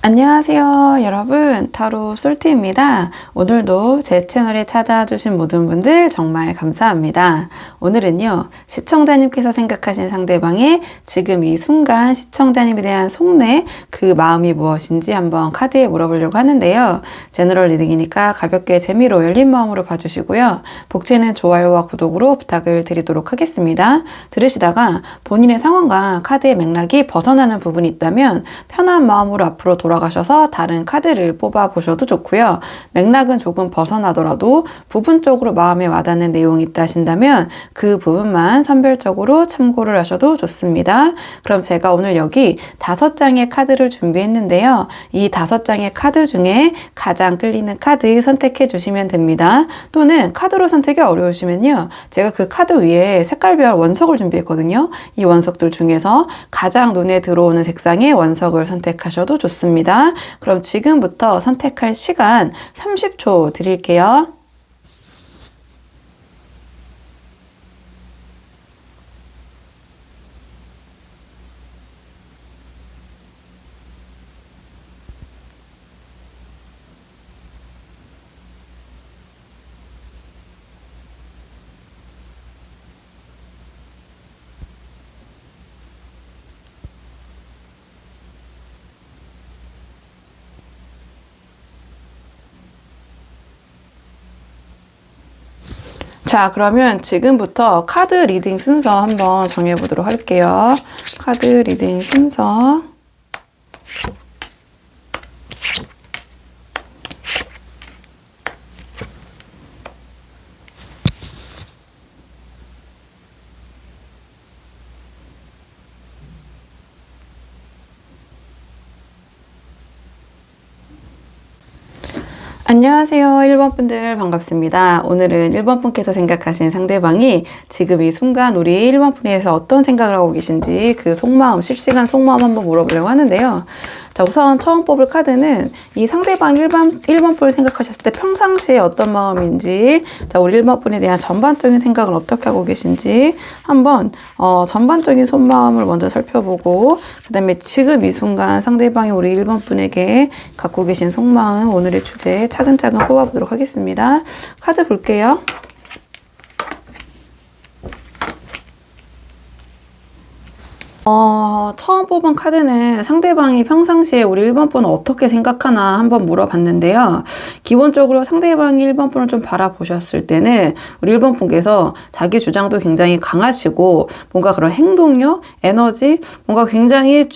안녕하세요 여러분, 타로 솔티입니다. 오늘도 제 채널에 찾아주신 모든 분들 정말 감사합니다. 오늘은요, 시청자님께서 생각하신 상대방의 지금 이 순간 시청자님에 대한 속내, 그 마음이 무엇인지 한번 카드에 물어보려고 하는데요. 제너럴 리딩이니까 가볍게 재미로 열린 마음으로 봐주시고요. 복채는 좋아요와 구독으로 부탁을 드리도록 하겠습니다. 들으시다가 본인의 상황과 카드의 맥락이 벗어나는 부분이 있다면 편한 마음으로 앞으로 돌아가셔서 다른 카드를 뽑아 보셔도 좋고요. 맥락은 조금 벗어나더라도 부분적으로 마음에 와닿는 내용이 있다 하신다면 그 부분만 선별적으로 참고를 하셔도 좋습니다. 그럼 제가 오늘 여기 5장의 카드를 준비했는데요. 이 5장의 카드 중에 가장 끌리는 카드 선택해 주시면 됩니다. 또는 카드로 선택이 어려우시면요, 제가 그 카드 위에 색깔별 원석을 준비했거든요. 이 원석들 중에서 가장 눈에 들어오는 색상의 원석을 선택하셔도 좋습니다. 그럼 지금부터 선택할 시간 30초 드릴게요. 자, 그러면 지금부터 카드 리딩 순서 한번 정해보도록 할게요. 카드 리딩 순서. 안녕하세요 1번 분들 반갑습니다. 오늘은 1번 분께서 생각하신 상대방이 지금 이 순간 우리 1번 분에서 어떤 생각을 하고 계신지 그 속마음, 실시간 속마음 한번 물어보려고 하는데요. 자, 우선 처음 뽑을 카드는 이 상대방 1번 분을 생각하셨을 때 평상시에 어떤 마음인지, 자, 우리 1번 분에 대한 전반적인 생각을 어떻게 하고 계신지 한번 전반적인 속마음을 먼저 살펴보고, 그 다음에 지금 이 순간 상대방이 우리 1번 분에게 갖고 계신 속마음, 오늘의 주제 차근차근 뽑아보도록 하겠습니다. 카드 볼게요. 처음 뽑은 카드는 상대방이 평상시에 우리 1번 분을 어떻게 생각하나 한번 물어봤는데요. 기본적으로 상대방이 1번 분을 좀 바라보셨을 때는 우리 1번 분께서 자기 주장도 굉장히 강하시고 뭔가 그런 행동력, 에너지, 뭔가 굉장히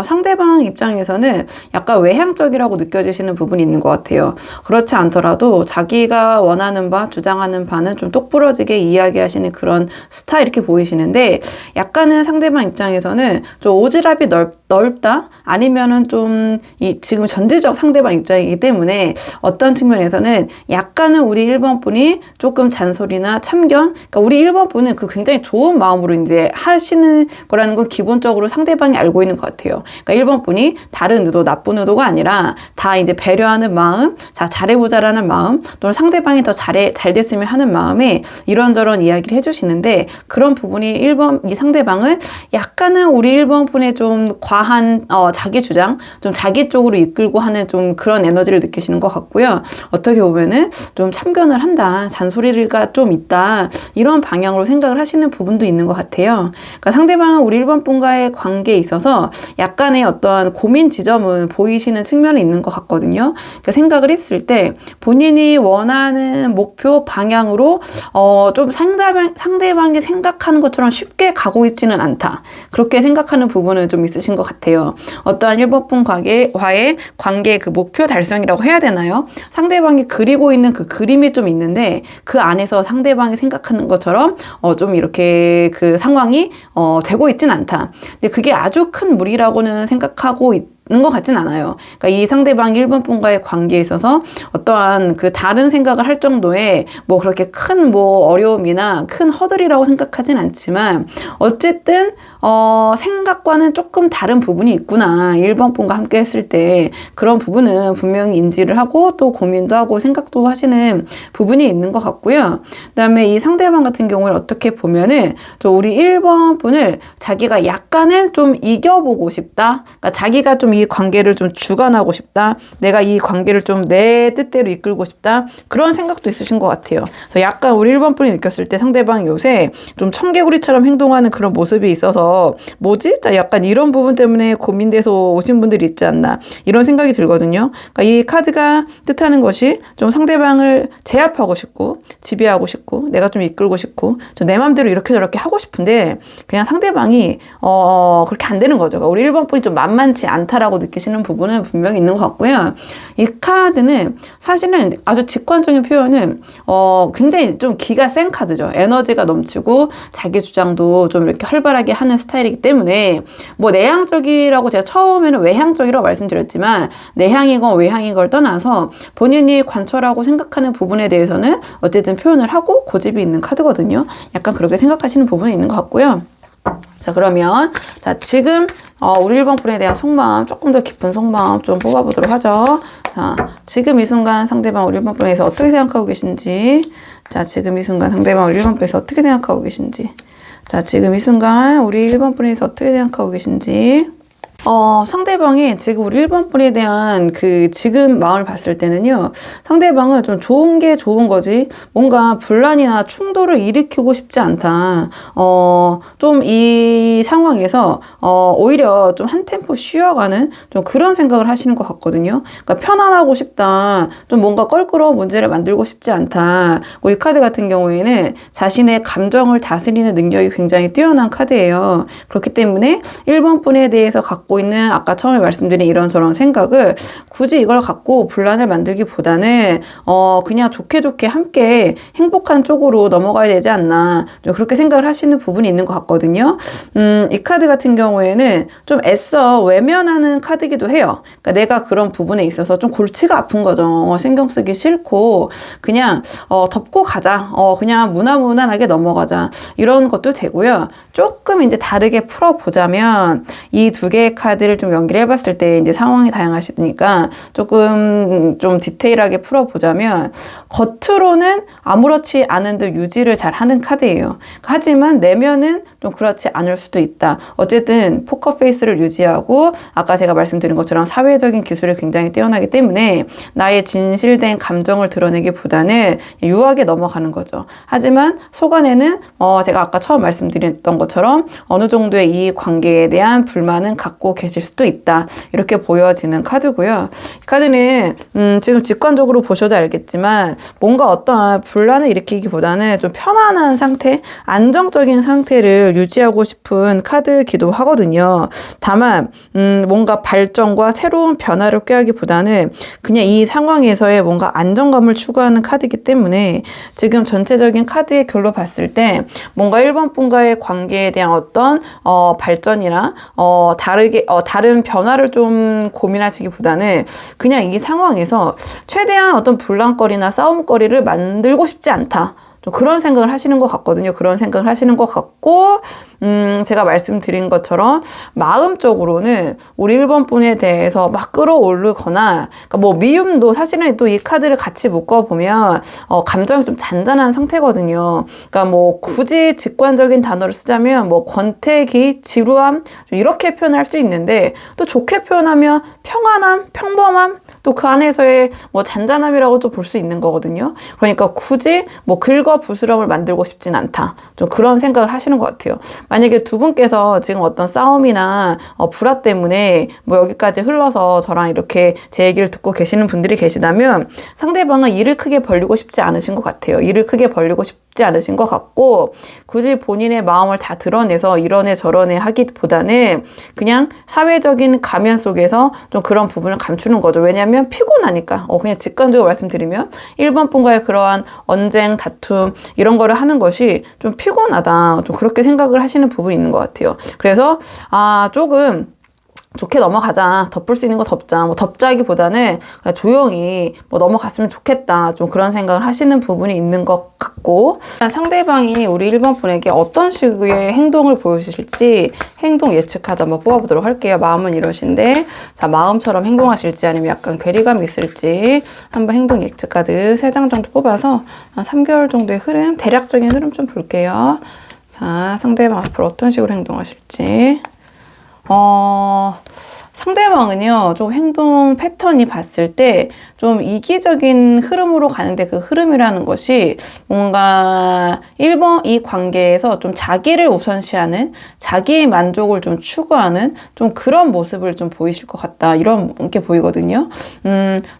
상대방 입장에서는 약간 외향적이라고 느껴지시는 부분이 있는 것 같아요. 그렇지 않더라도 자기가 원하는 바, 주장하는 바는 좀 똑부러지게 이야기하시는 그런 스타일 이렇게 보이시는데, 약간은 상대방 입장에서는 좀 오지랖이 넓다? 아니면은 좀 지금 전제적 상대방 입장이기 때문에 어떤 측면에서는 약간은 우리 1번 분이 조금 잔소리나 참견, 그러니까 우리 1번 분은 그 굉장히 좋은 마음으로 이제 하시는 거라는 건 기본적으로 상대방이 알고 있는 것 같아요. 그러니까 1번 분이 다른 의도, 나쁜 의도가 아니라 다 이제 배려하는 마음, 자, 잘해보자라는 마음, 또는 상대방이 더 잘 됐으면 하는 마음에 이런저런 이야기를 해주시는데, 그런 부분이 이 상대방은 약간은 우리 1번 분의 좀 과한 자기 주장, 좀 자기 쪽으로 이끌고 하는 좀 그런 에너지를 느끼시는 것 같고요. 어떻게 보면은 좀 참견을 한다, 잔소리가 좀 있다, 이런 방향으로 생각을 하시는 부분도 있는 것 같아요. 그러니까 상대방은 우리 1번 분과의 관계에 있어서 약간의 어떤 고민 지점은 보이시는 측면이 있는 것 같거든요. 그러니까 생각을 했을 때 본인이 원하는 목표 방향으로 좀 상대방이 생각하는 것처럼 쉽게 가고 있지는 않다, 그렇게 생각하는 부분은 좀 있으신 것 같아요. 어떠한 1번 분과의 관계의 그 목표 달성이라고 해야 되나요? 상대방이 그리고 있는 그 그림이 좀 있는데 그 안에서 상대방이 생각하는 것처럼 좀 이렇게 그 상황이 되고 있진 않다. 근데 그게 아주 큰 무리라고는 생각하고 있는 것 같진 않아요. 그러니까 이 상대방 1번 분과의 관계에 있어서 어떠한 그 다른 생각을 할 정도의 뭐 그렇게 큰 뭐 어려움이나 큰 허들이라고 생각하진 않지만, 어쨌든 생각과는 조금 다른 부분이 있구나. 1번 분과 함께 했을 때 그런 부분은 분명히 인지를 하고 또 고민도 하고 생각도 하시는 부분이 있는 것 같고요. 그다음에 이 상대방 같은 경우는 어떻게 보면은 우리 1번 분을 자기가 약간은 좀 이겨보고 싶다. 그러니까 자기가 좀 이 관계를 좀 주관하고 싶다. 내가 이 관계를 좀 내 뜻대로 이끌고 싶다. 그런 생각도 있으신 것 같아요. 그래서 약간 우리 1번 분이 느꼈을 때 상대방이 요새 좀 청개구리처럼 행동하는 그런 모습이 있어서 뭐지? 약간 이런 부분 때문에 고민돼서 오신 분들이 있지 않나 이런 생각이 들거든요. 그러니까 이 카드가 뜻하는 것이 좀 상대방을 제압하고 싶고 지배하고 싶고 내가 좀 이끌고 싶고 좀 내 맘대로 이렇게 저렇게 하고 싶은데 그냥 상대방이 그렇게 안 되는 거죠. 그러니까 우리 1번 분이 좀 만만치 않다라고 느끼시는 부분은 분명히 있는 것 같고요. 이 카드는 사실은 아주 직관적인 표현은 굉장히 좀 기가 센 카드죠. 에너지가 넘치고 자기 주장도 좀 이렇게 활발하게 하는 스타일이기 때문에 뭐 내향적이라고 제가 처음에는 외향적이라고 말씀드렸지만 내향이건 외향이걸 떠나서 본인이 관철하고 생각하는 부분에 대해서는 어쨌든 표현을 하고 고집이 있는 카드거든요. 약간 그렇게 생각하시는 부분이 있는 것 같고요. 자, 그러면 자 지금 우리 1번 분에 대한 속마음, 조금 더 깊은 속마음 좀 뽑아보도록 하죠. 자, 지금 이 순간 상대방 우리 1번 분에서 어떻게 생각하고 계신지, 자, 지금 이 순간 상대방 우리 1번 분에서 어떻게 생각하고 계신지, 자, 지금 이 순간 우리 1번 분에서 어떻게 생각하고 계신지. 상대방이 지금 우리 1번 분에 대한 그 지금 마음을 봤을 때는요, 상대방은 좀 좋은 게 좋은 거지, 뭔가 분란이나 충돌을 일으키고 싶지 않다. 좀 이 상황에서, 오히려 좀 한 템포 쉬어가는 좀 그런 생각을 하시는 것 같거든요. 그러니까 편안하고 싶다. 좀 뭔가 껄끄러운 문제를 만들고 싶지 않다. 우리 카드 같은 경우에는 자신의 감정을 다스리는 능력이 굉장히 뛰어난 카드예요. 그렇기 때문에 1번 분에 대해서 갖고 있는 아까 처음에 말씀드린 이런저런 생각을 굳이 이걸 갖고 분란을 만들기보다는 그냥 좋게 함께 행복한 쪽으로 넘어가야 되지 않나 좀 그렇게 생각을 하시는 부분이 있는 것 같거든요. 이 카드 같은 경우에는 좀 애써 외면하는 카드이기도 해요. 그러니까 내가 그런 부분에 있어서 좀 골치가 아픈 거죠. 신경 쓰기 싫고 그냥 덮고 가자. 그냥 무난하게 넘어가자. 이런 것도 되고요. 조금 이제 다르게 풀어보자면 이 두 개의 카드를 좀 연기를 해봤을 때 이제 상황이 다양하시니까 조금 좀 디테일하게 풀어보자면 겉으로는 아무렇지 않은 듯 유지를 잘 하는 카드예요. 하지만 내면은 좀 그렇지 않을 수도 있다. 어쨌든 포커페이스를 유지하고 아까 제가 말씀드린 것처럼 사회적인 기술이 굉장히 뛰어나기 때문에 나의 진실된 감정을 드러내기보다는 유하게 넘어가는 거죠. 하지만 속 안에는 제가 아까 처음 말씀드렸던 것처럼 어느 정도의 이 관계에 대한 불만은 갖고 계실 수도 있다. 이렇게 보여지는 카드고요. 이 카드는 지금 직관적으로 보셔도 알겠지만 뭔가 어떠한 분란을 일으키기보다는 좀 편안한 상태, 안정적인 상태를 유지하고 싶은 카드이기도 하거든요. 다만 뭔가 발전과 새로운 변화를 꾀하기보다는 그냥 이 상황에서의 뭔가 안정감을 추구하는 카드이기 때문에 지금 전체적인 카드의 결로 봤을 때 뭔가 1번 분과의 관계에 대한 어떤 발전이나 다른 변화를 좀 고민하시기보다는 그냥 이 상황에서 최대한 어떤 분란거리나 싸움거리를 만들고 싶지 않다. 좀 그런 생각을 하시는 것 같거든요. 그런 생각을 하시는 것 같고, 제가 말씀드린 것처럼 마음적으로는 우리 1번 분에 대해서 막 끌어오르거나, 그러니까 뭐 미움도 사실은 또 이 카드를 같이 묶어보면, 감정이 좀 잔잔한 상태거든요. 그러니까 뭐 굳이 직관적인 단어를 쓰자면 뭐 권태기, 지루함, 이렇게 표현할 수 있는데, 또 좋게 표현하면 평안함, 평범함, 또 그 안에서의 뭐 잔잔함이라고도 볼 수 있는 거거든요. 그러니까 굳이 뭐 긁어 부스럼을 만들고 싶진 않다. 좀 그런 생각을 하시는 것 같아요. 만약에 두 분께서 지금 어떤 싸움이나 불화 때문에 뭐 여기까지 흘러서 저랑 이렇게 제 얘기를 듣고 계시는 분들이 계시다면 상대방은 일을 크게 벌리고 싶지 않으신 것 같아요. 일을 크게 벌리고 싶지 않으신 것 같고 굳이 본인의 마음을 다 드러내서 이러네 저러네 하기보다는 그냥 사회적인 가면 속에서 좀 그런 부분을 감추는 거죠. 왜냐하면 피곤하니까. 그냥 직관적으로 말씀드리면 1번 분과의 그러한 언쟁, 다툼 이런 거를 하는 것이 좀 피곤하다. 좀 그렇게 생각을 하시는 부분이 있는 것 같아요. 그래서 조금 좋게 넘어가자. 덮을 수 있는 거 덮자. 뭐 덮자기보다는 조용히 뭐 넘어갔으면 좋겠다. 좀 그런 생각을 하시는 부분이 있는 것 같고 같고, 상대방이 우리 1번 분에게 어떤 식의 행동을 보여주실지 행동 예측 카드 한번 뽑아보도록 할게요. 마음은 이러신데, 자, 마음처럼 행동하실지 아니면 약간 괴리감이 있을지 한번 행동 예측 카드 3장 정도 뽑아서 한 3개월 정도의 흐름, 대략적인 흐름 좀 볼게요. 자, 상대방 앞으로 어떤 식으로 행동하실지. 상대방은요, 좀 행동 패턴이 봤을 때 좀 이기적인 흐름으로 가는데 그 흐름이라는 것이 뭔가 1번 이 관계에서 좀 자기를 우선시하는, 자기의 만족을 좀 추구하는 좀 그런 모습을 좀 보이실 것 같다. 이런 게 보이거든요.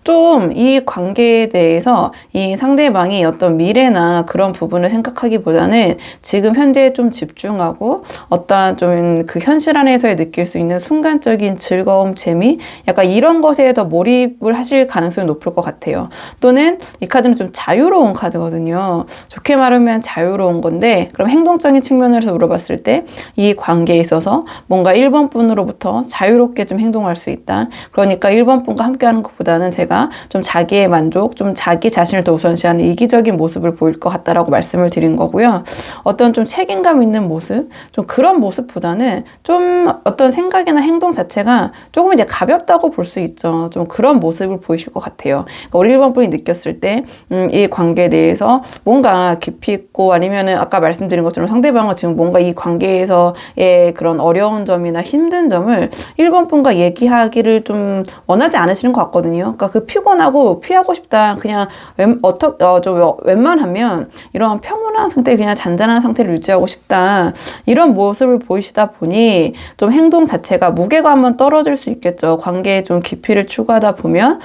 좀 이 관계에 대해서 이 상대방이 어떤 미래나 그런 부분을 생각하기보다는 지금 현재에 좀 집중하고 어떠한 좀 그 현실 안에서의 느낄 수 있는 순간적인 즐거움, 재미, 약간 이런 것에 더 몰입을 하실 가능성이 높을 것 같아요. 또는 이 카드는 좀 자유로운 카드거든요. 좋게 말하면 자유로운 건데, 그럼 행동적인 측면에서 물어봤을 때 이 관계에 있어서 뭔가 1번 분으로부터 자유롭게 좀 행동할 수 있다. 그러니까 1번 분과 함께하는 것보다는 제가 좀 자기의 만족, 좀 자기 자신을 더 우선시하는 이기적인 모습을 보일 것 같다라고 말씀을 드린 거고요. 어떤 좀 책임감 있는 모습, 좀 그런 모습보다는 좀 어떤 생각이나 행동 자체가 조금 이제 가볍다고 볼 수 있죠. 좀 그런 모습을 보이실 것 같아요. 그러니까 우리 1번 분이 느꼈을 때, 이 관계에 대해서 뭔가 깊이 있고 아니면은 아까 말씀드린 것처럼 상대방은 지금 뭔가 이 관계에서의 그런 어려운 점이나 힘든 점을 1번 분과 얘기하기를 좀 원하지 않으시는 것 같거든요. 그러니까 그 피곤하고 피하고 싶다. 그냥 웬만하면 이런 평온한 상태, 그냥 잔잔한 상태를 유지하고 싶다. 이런 모습을 보이시다 보니 좀 행동 자체가 무게감은 떨어질 수 있겠죠. 관계에 좀 깊이를 추구하다 보면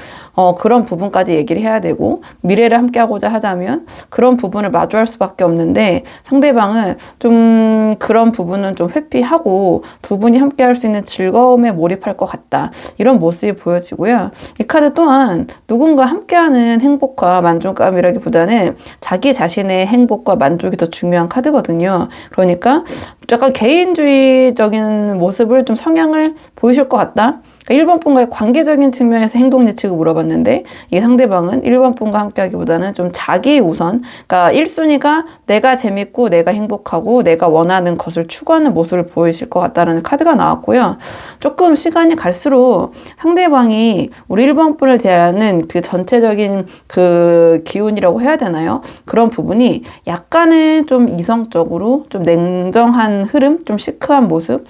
그런 부분까지 얘기를 해야 되고, 미래를 함께 하고자 하자면 그런 부분을 마주할 수밖에 없는데, 상대방은 좀 그런 부분은 좀 회피하고 두 분이 함께 할 수 있는 즐거움에 몰입할 것 같다. 이런 모습이 보여지고요. 이 카드 또한 누군가 함께하는 행복과 만족감이라기보다는 자기 자신의 행복과 만족이 더 중요한 카드거든요. 그러니까 약간 개인주의적인 모습을 좀 성향을 보이실 것 같다. 1번 분과의 관계적인 측면에서 행동 예측을 물어봤는데, 이 상대방은 1번 분과 함께 하기보다는 좀 자기 우선, 그러니까 1순위가 내가 재밌고 내가 행복하고 내가 원하는 것을 추구하는 모습을 보이실 것 같다는 카드가 나왔고요. 조금 시간이 갈수록 상대방이 우리 1번 분을 대하는 그 전체적인 그 기운이라고 해야 되나요? 그런 부분이 약간은 좀 이성적으로 좀 냉정한 흐름, 좀 시크한 모습,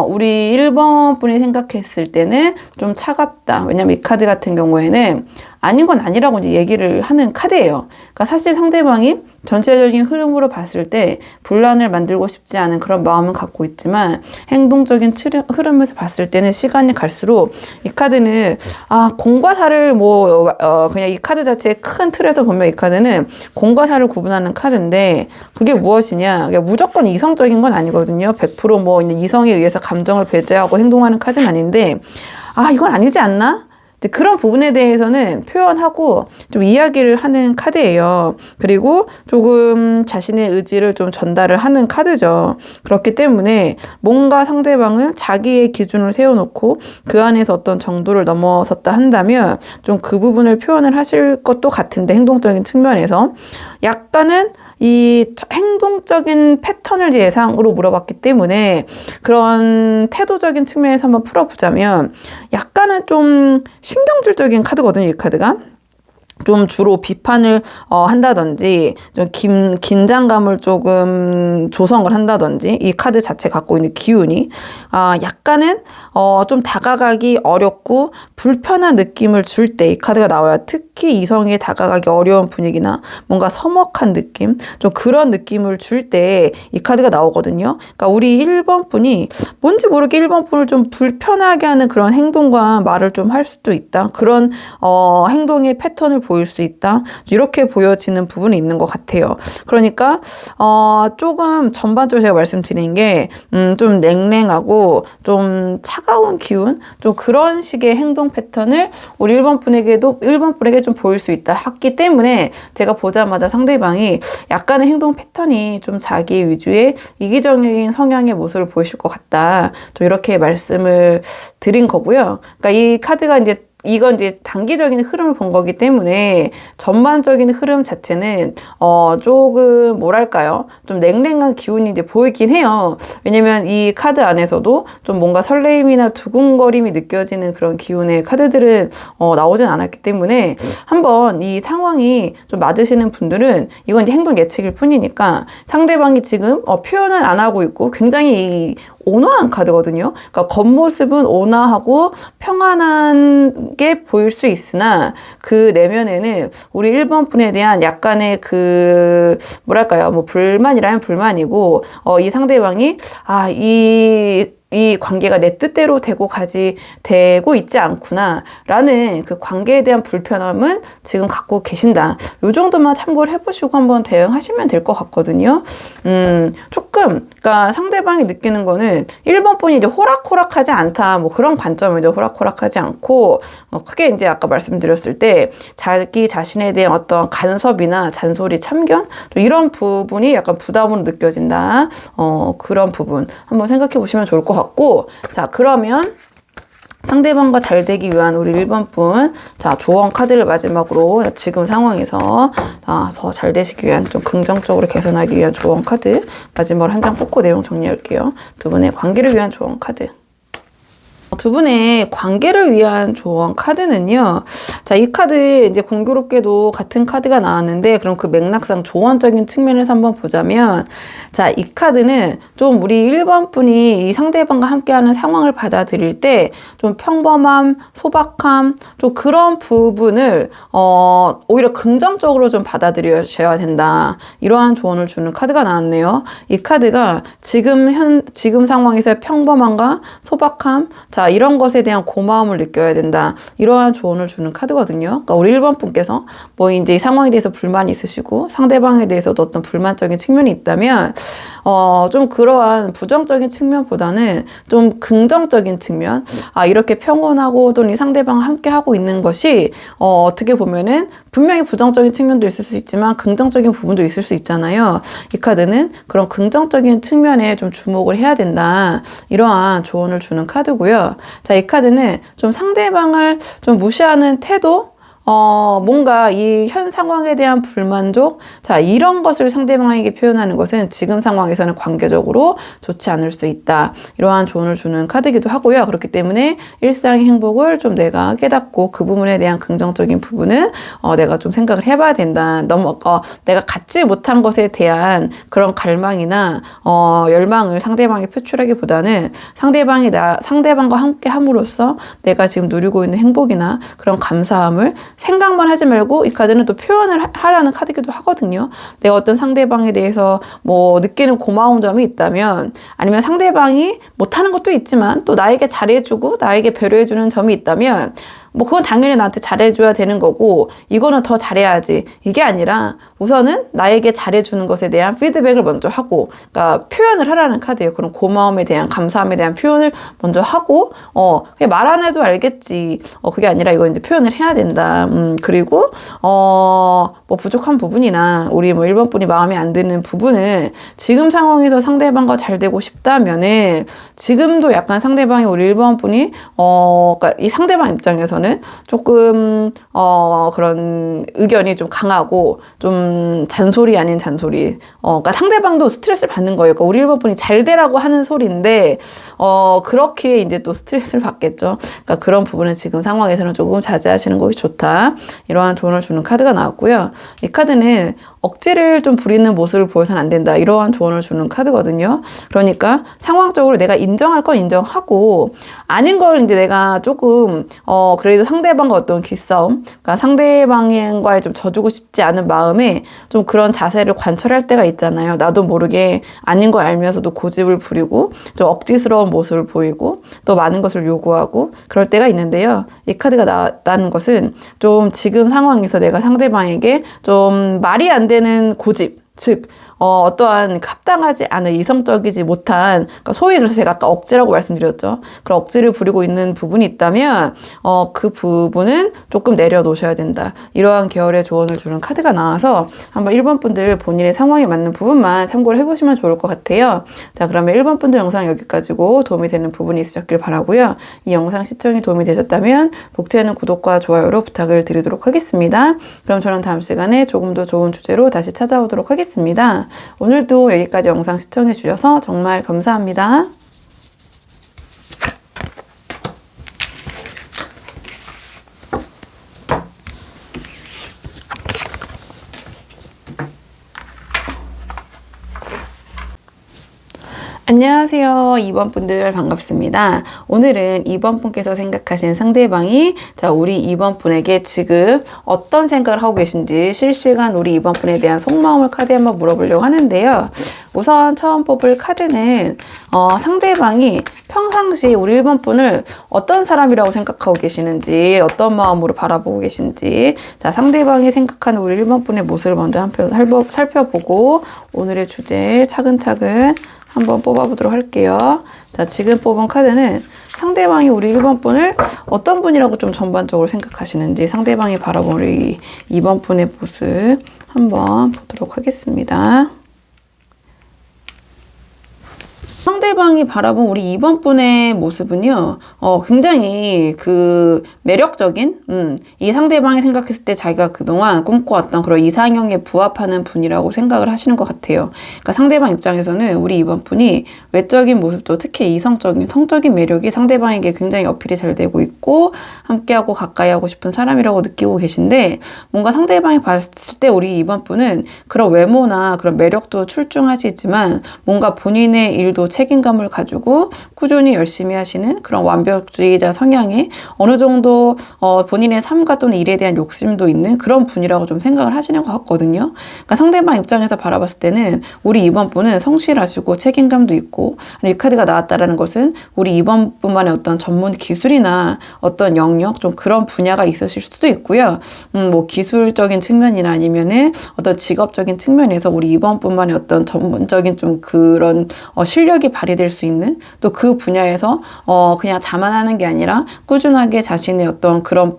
우리 1번 분이 생각했을 때는 좀 차갑다. 왜냐면 이 카드 같은 경우에는 아닌 건 아니라고 이제 얘기를 하는 카드예요. 그러니까 사실 상대방이 전체적인 흐름으로 봤을 때 분란을 만들고 싶지 않은 그런 마음은 갖고 있지만, 행동적인 흐름에서 봤을 때는 시간이 갈수록 이 카드는 공과 사를 그냥 이 카드 자체의 큰 틀에서 보면 이 카드는 공과 사를 구분하는 카드인데, 그게 무엇이냐? 무조건 이성적인 건 아니거든요. 100% 이성에 의해서 감정을 배제하고 행동하는 카드는 아닌데, 이건 아니지 않나? 그런 부분에 대해서는 표현하고 좀 이야기를 하는 카드예요. 그리고 조금 자신의 의지를 좀 전달을 하는 카드죠. 그렇기 때문에 뭔가 상대방은 자기의 기준을 세워놓고 그 안에서 어떤 정도를 넘어섰다 한다면 좀 그 부분을 표현을 하실 것도 같은데, 행동적인 측면에서 약간은 이 행동적인 패턴을 예상으로 물어봤기 때문에 그런 태도적인 측면에서 한번 풀어보자면 약간은 좀 신경질적인 카드거든요, 이 카드가. 좀 주로 비판을 한다든지 좀 긴장감을 조금 조성을 한다든지, 이 카드 자체 갖고 있는 기운이 약간은 좀 다가가기 어렵고 불편한 느낌을 줄 때 이 카드가 나와요. 특히 이성에 다가가기 어려운 분위기나 뭔가 서먹한 느낌, 좀 그런 느낌을 줄 때 이 카드가 나오거든요. 그러니까 우리 1번 분이 뭔지 모르게 1번 분을 좀 불편하게 하는 그런 행동과 말을 좀 할 수도 있다. 그런 행동의 패턴을 보일 수 있다. 이렇게 보여지는 부분이 있는 것 같아요. 그러니까 조금 전반적으로 제가 말씀드린 게 좀 냉랭하고 좀 차가운 기운, 좀 그런 식의 행동 패턴을 우리 1번 분에게 좀 보일 수 있다 했기 때문에, 제가 보자마자 상대방이 약간의 행동 패턴이 좀 자기 위주의 이기적인 성향의 모습을 보이실 것 같다. 좀 이렇게 말씀을 드린 거고요. 그러니까 이 카드가 이제 이건 이제 단기적인 흐름을 본 거기 때문에 전반적인 흐름 자체는 조금 뭐랄까요? 좀 냉랭한 기운이 이제 보이긴 해요. 왜냐면 이 카드 안에서도 좀 뭔가 설레임이나 두근거림이 느껴지는 그런 기운의 카드들은 나오진 않았기 때문에 한번 이 상황이 좀 맞으시는 분들은 이건 이제 행동 예측일 뿐이니까 상대방이 지금 표현을 안 하고 있고 굉장히 온화한 카드거든요. 그러니까 겉모습은 온화하고 평안한 게 보일 수 있으나 그 내면에는 우리 1번 분에 대한 약간의 그 뭐랄까요? 뭐 불만이라면 불만이고 이 상대방이 이 관계가 내 뜻대로 되고 있지 않구나 라는 그 관계에 대한 불편함은 지금 갖고 계신다. 요 정도만 참고를 해보시고 한번 대응하시면 될 것 같거든요. 그러니까 상대방이 느끼는 거는 1번 분이 이제 호락호락하지 않다. 뭐 그런 관점이죠. 호락호락하지 않고, 크게 이제 아까 말씀드렸을 때 자기 자신에 대한 어떤 간섭이나 잔소리, 참견? 이런 부분이 약간 부담으로 느껴진다. 그런 부분 한번 생각해 보시면 좋을 것 같고, 자, 그러면 상대방과 잘 되기 위한 우리 1번 분, 자, 조언 카드를 마지막으로 지금 상황에서 더 잘 되시기 위한, 좀 긍정적으로 개선하기 위한 조언 카드 마지막으로 한 장 뽑고 내용 정리할게요. 두 분의 관계를 위한 조언 카드. 두 분의 관계를 위한 조언 카드는요. 자, 이 카드 이제 공교롭게도 같은 카드가 나왔는데, 그럼 그 맥락상 조언적인 측면에서 한번 보자면, 자, 이 카드는 좀 우리 1번 분이 이 상대방과 함께하는 상황을 받아들일 때 좀 평범함, 소박함, 좀 그런 부분을 오히려 긍정적으로 좀 받아들여셔야 된다. 이러한 조언을 주는 카드가 나왔네요. 이 카드가 지금 상황에서의 평범함과 소박함, 자, 이런 것에 대한 고마움을 느껴야 된다. 이러한 조언을 주는 카드거든요. 그러니까 우리 1번 분께서 뭐 이제 이 상황에 대해서 불만이 있으시고 상대방에 대해서도 어떤 불만적인 측면이 있다면 좀 그러한 부정적인 측면보다는 좀 긍정적인 측면, 이렇게 평온하고 또는 이 상대방과 함께 하고 있는 것이 어떻게 보면은 분명히 부정적인 측면도 있을 수 있지만 긍정적인 부분도 있을 수 있잖아요. 이 카드는 그런 긍정적인 측면에 좀 주목을 해야 된다. 이러한 조언을 주는 카드고요. 자, 이 카드는 좀 상대방을 좀 무시하는 태도, 뭔가 이 현 상황에 대한 불만족, 자, 이런 것을 상대방에게 표현하는 것은 지금 상황에서는 관계적으로 좋지 않을 수 있다. 이러한 조언을 주는 카드이기도 하고요. 그렇기 때문에 일상의 행복을 좀 내가 깨닫고 그 부분에 대한 긍정적인 부분은 내가 좀 생각을 해봐야 된다. 너무 내가 갖지 못한 것에 대한 그런 갈망이나 열망을 상대방에 표출하기보다는 상대방과 함께 함으로써 내가 지금 누리고 있는 행복이나 그런 감사함을 생각만 하지 말고 이 카드는 또 표현을 하라는 카드이기도 하거든요. 내가 어떤 상대방에 대해서 뭐 느끼는 고마운 점이 있다면, 아니면 상대방이 못하는 것도 있지만 또 나에게 잘해주고 나에게 배려해주는 점이 있다면 뭐 그건 당연히 나한테 잘해줘야 되는 거고 이거는 더 잘해야지, 이게 아니라 우선은 나에게 잘해주는 것에 대한 피드백을 먼저 하고, 그러니까 표현을 하라는 카드예요. 그런 고마움에 대한, 감사함에 대한 표현을 먼저 하고 그냥 말 안 해도 알겠지, 그게 아니라 이거 이제 표현을 해야 된다. 그리고 뭐 부족한 부분이나 우리 뭐 1번 분이 마음에 안 드는 부분은 지금 상황에서 상대방과 잘 되고 싶다면은 지금도 약간 상대방이 우리 1번 분이 그러니까 이 상대방 입장에서는 조금 그런 의견이 좀 강하고 좀 잔소리 아닌 잔소리, 그러니까 상대방도 스트레스를 받는 거예요. 그러니까 우리 1번 분이 잘 되라고 하는 소리인데 그렇게 이제 또 스트레스를 받겠죠. 그러니까 그런 부분은 지금 상황에서는 조금 자제하시는 것이 좋다. 이러한 조언을 주는 카드가 나왔고요. 이 카드는 억지를 좀 부리는 모습을 보여서는 안 된다. 이러한 조언을 주는 카드거든요. 그러니까 상황적으로 내가 인정할 건 인정하고 아닌 걸 이제 내가 조금 그래도 상대방과 어떤 기싸움, 그러니까 상대방과에 좀 져주고 싶지 않은 마음에 좀 그런 자세를 관철할 때가 있잖아요. 나도 모르게 아닌 걸 알면서도 고집을 부리고 좀 억지스러운 모습을 보이고 또 많은 것을 요구하고 그럴 때가 있는데요. 이 카드가 나왔다는 것은 좀 지금 상황에서 내가 상대방에게 좀 말이 안 되는 고집, 즉 어떠한 합당하지 않은 이성적이지 못한, 그러니까 소위 그래서 제가 아까 억지라고 말씀드렸죠. 그런 억지를 부리고 있는 부분이 있다면 그 부분은 조금 내려놓으셔야 된다. 이러한 계열의 조언을 주는 카드가 나와서 한번 1번 분들 본인의 상황에 맞는 부분만 참고를 해보시면 좋을 것 같아요. 자, 그러면 1번 분들 영상 여기까지고 도움이 되는 부분이 있으셨길 바라고요. 이 영상 시청이 도움이 되셨다면 복제하는 구독과 좋아요로 부탁을 드리도록 하겠습니다. 그럼 저는 다음 시간에 조금 더 좋은 주제로 다시 찾아오도록 하겠습니다. 오늘도 여기까지 영상 시청해 주셔서 정말 감사합니다. 안녕하세요. 2번 분들 반갑습니다. 오늘은 2번 분께서 생각하신 상대방이 우리 2번 분에게 지금 어떤 생각을 하고 계신지 실시간 우리 2번 분에 대한 속마음을 카드에 한번 물어보려고 하는데요. 우선 처음 뽑을 카드는 상대방이 평상시 우리 1번 분을 어떤 사람이라고 생각하고 계시는지, 어떤 마음으로 바라보고 계신지, 자, 상대방이 생각하는 우리 1번 분의 모습을 먼저 한번 살펴보고 오늘의 주제 차근차근 한번 뽑아보도록 할게요. 자, 지금 뽑은 카드는 상대방이 우리 1번 분을 어떤 분이라고 좀 전반적으로 생각하시는지, 상대방이 바라본 우리 2번 분의 모습 한번 보도록 하겠습니다. 상대방이 바라본 우리 2번 분의 모습은요, 굉장히 매력적인, 이 상대방이 생각했을 때 자기가 그동안 꿈꿔왔던 그런 이상형에 부합하는 분이라고 생각을 하시는 것 같아요. 그러니까 상대방 입장에서는 우리 2번 분이 외적인 모습도 특히 이성적인, 성적인 매력이 상대방에게 굉장히 어필이 잘 되고 있고, 함께하고 가까이 하고 싶은 사람이라고 느끼고 계신데, 뭔가 상대방이 봤을 때 우리 2번 분은 그런 외모나 그런 매력도 출중하시지만, 뭔가 본인의 일도 책임감을 가지고 꾸준히 열심히 하시는 그런 완벽주의자 성향에 어느 정도 본인의 삶과 또는 일에 대한 욕심도 있는 그런 분이라고 좀 생각을 하시는 것 같거든요. 그러니까 상대방 입장에서 바라봤을 때는 우리 2번 분은 성실하시고 책임감도 있고, 이 카드가 나왔다라는 것은 우리 2번 분만의 어떤 전문 기술이나 어떤 영역, 좀 그런 분야가 있으실 수도 있고요. 뭐 기술적인 측면이나 아니면은 어떤 직업적인 측면에서 우리 2번 분만의 어떤 전문적인 좀 그런 실력이 발휘될 수 있는, 또 그 분야에서 그냥 자만하는 게 아니라 꾸준하게 자신의 어떤 그런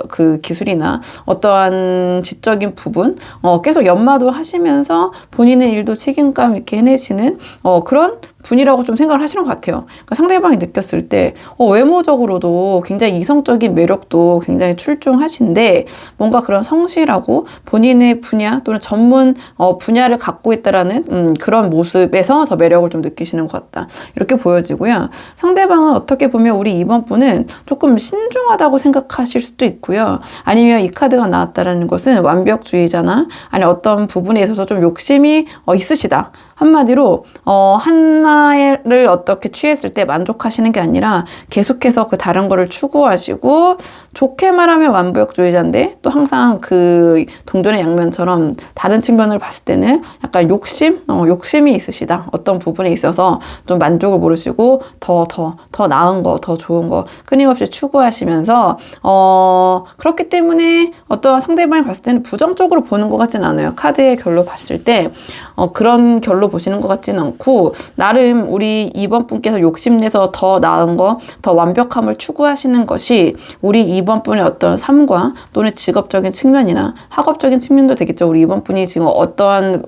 그 기술이나 어떠한 지적인 부분 계속 연마도 하시면서 본인의 일도 책임감 있게 해내시는 그런 분이라고 좀 생각을 하시는 것 같아요. 그러니까 상대방이 느꼈을 때 외모적으로도 굉장히 이성적인 매력도 굉장히 출중하신데, 뭔가 그런 성실하고 본인의 분야 또는 전문 분야를 갖고 있다라는 그런 모습에서 더 매력을 좀 느끼시는 것 같다, 이렇게 보여지고요. 상대방은 어떻게 보면 우리 2번 분은 조금 신중하다고 생각하실 수도 있고요. 아니면 이 카드가 나왔다라는 것은 완벽주의자나 아니 어떤 부분에 있어서 좀 욕심이 있으시다. 한마디로 하나를 어떻게 취했을 때 만족하시는 게 아니라 계속해서 그 다른 거를 추구하시고, 좋게 말하면 완벽주의자인데 또 항상 그 동전의 양면처럼 다른 측면을 봤을 때는 약간 욕심이 있으시다. 어떤 부분에 있어서 좀 만족을 모르시고 더 나은 거, 더 좋은 거 끊임없이 추구하시면서 그렇기 때문에 어떤 상대방이 봤을 때는 부정적으로 보는 것 같진 않아요. 카드의 결로 봤을 때 그런 결로 보시는 것 같지는 않고, 나름 우리 2번 분께서 욕심내서 더 나은 거, 더 완벽함을 추구하시는 것이 우리 2번 분의 어떤 삶과 또는 직업적인 측면이나 학업적인 측면도 되겠죠. 우리 2번 분이 지금 어떠한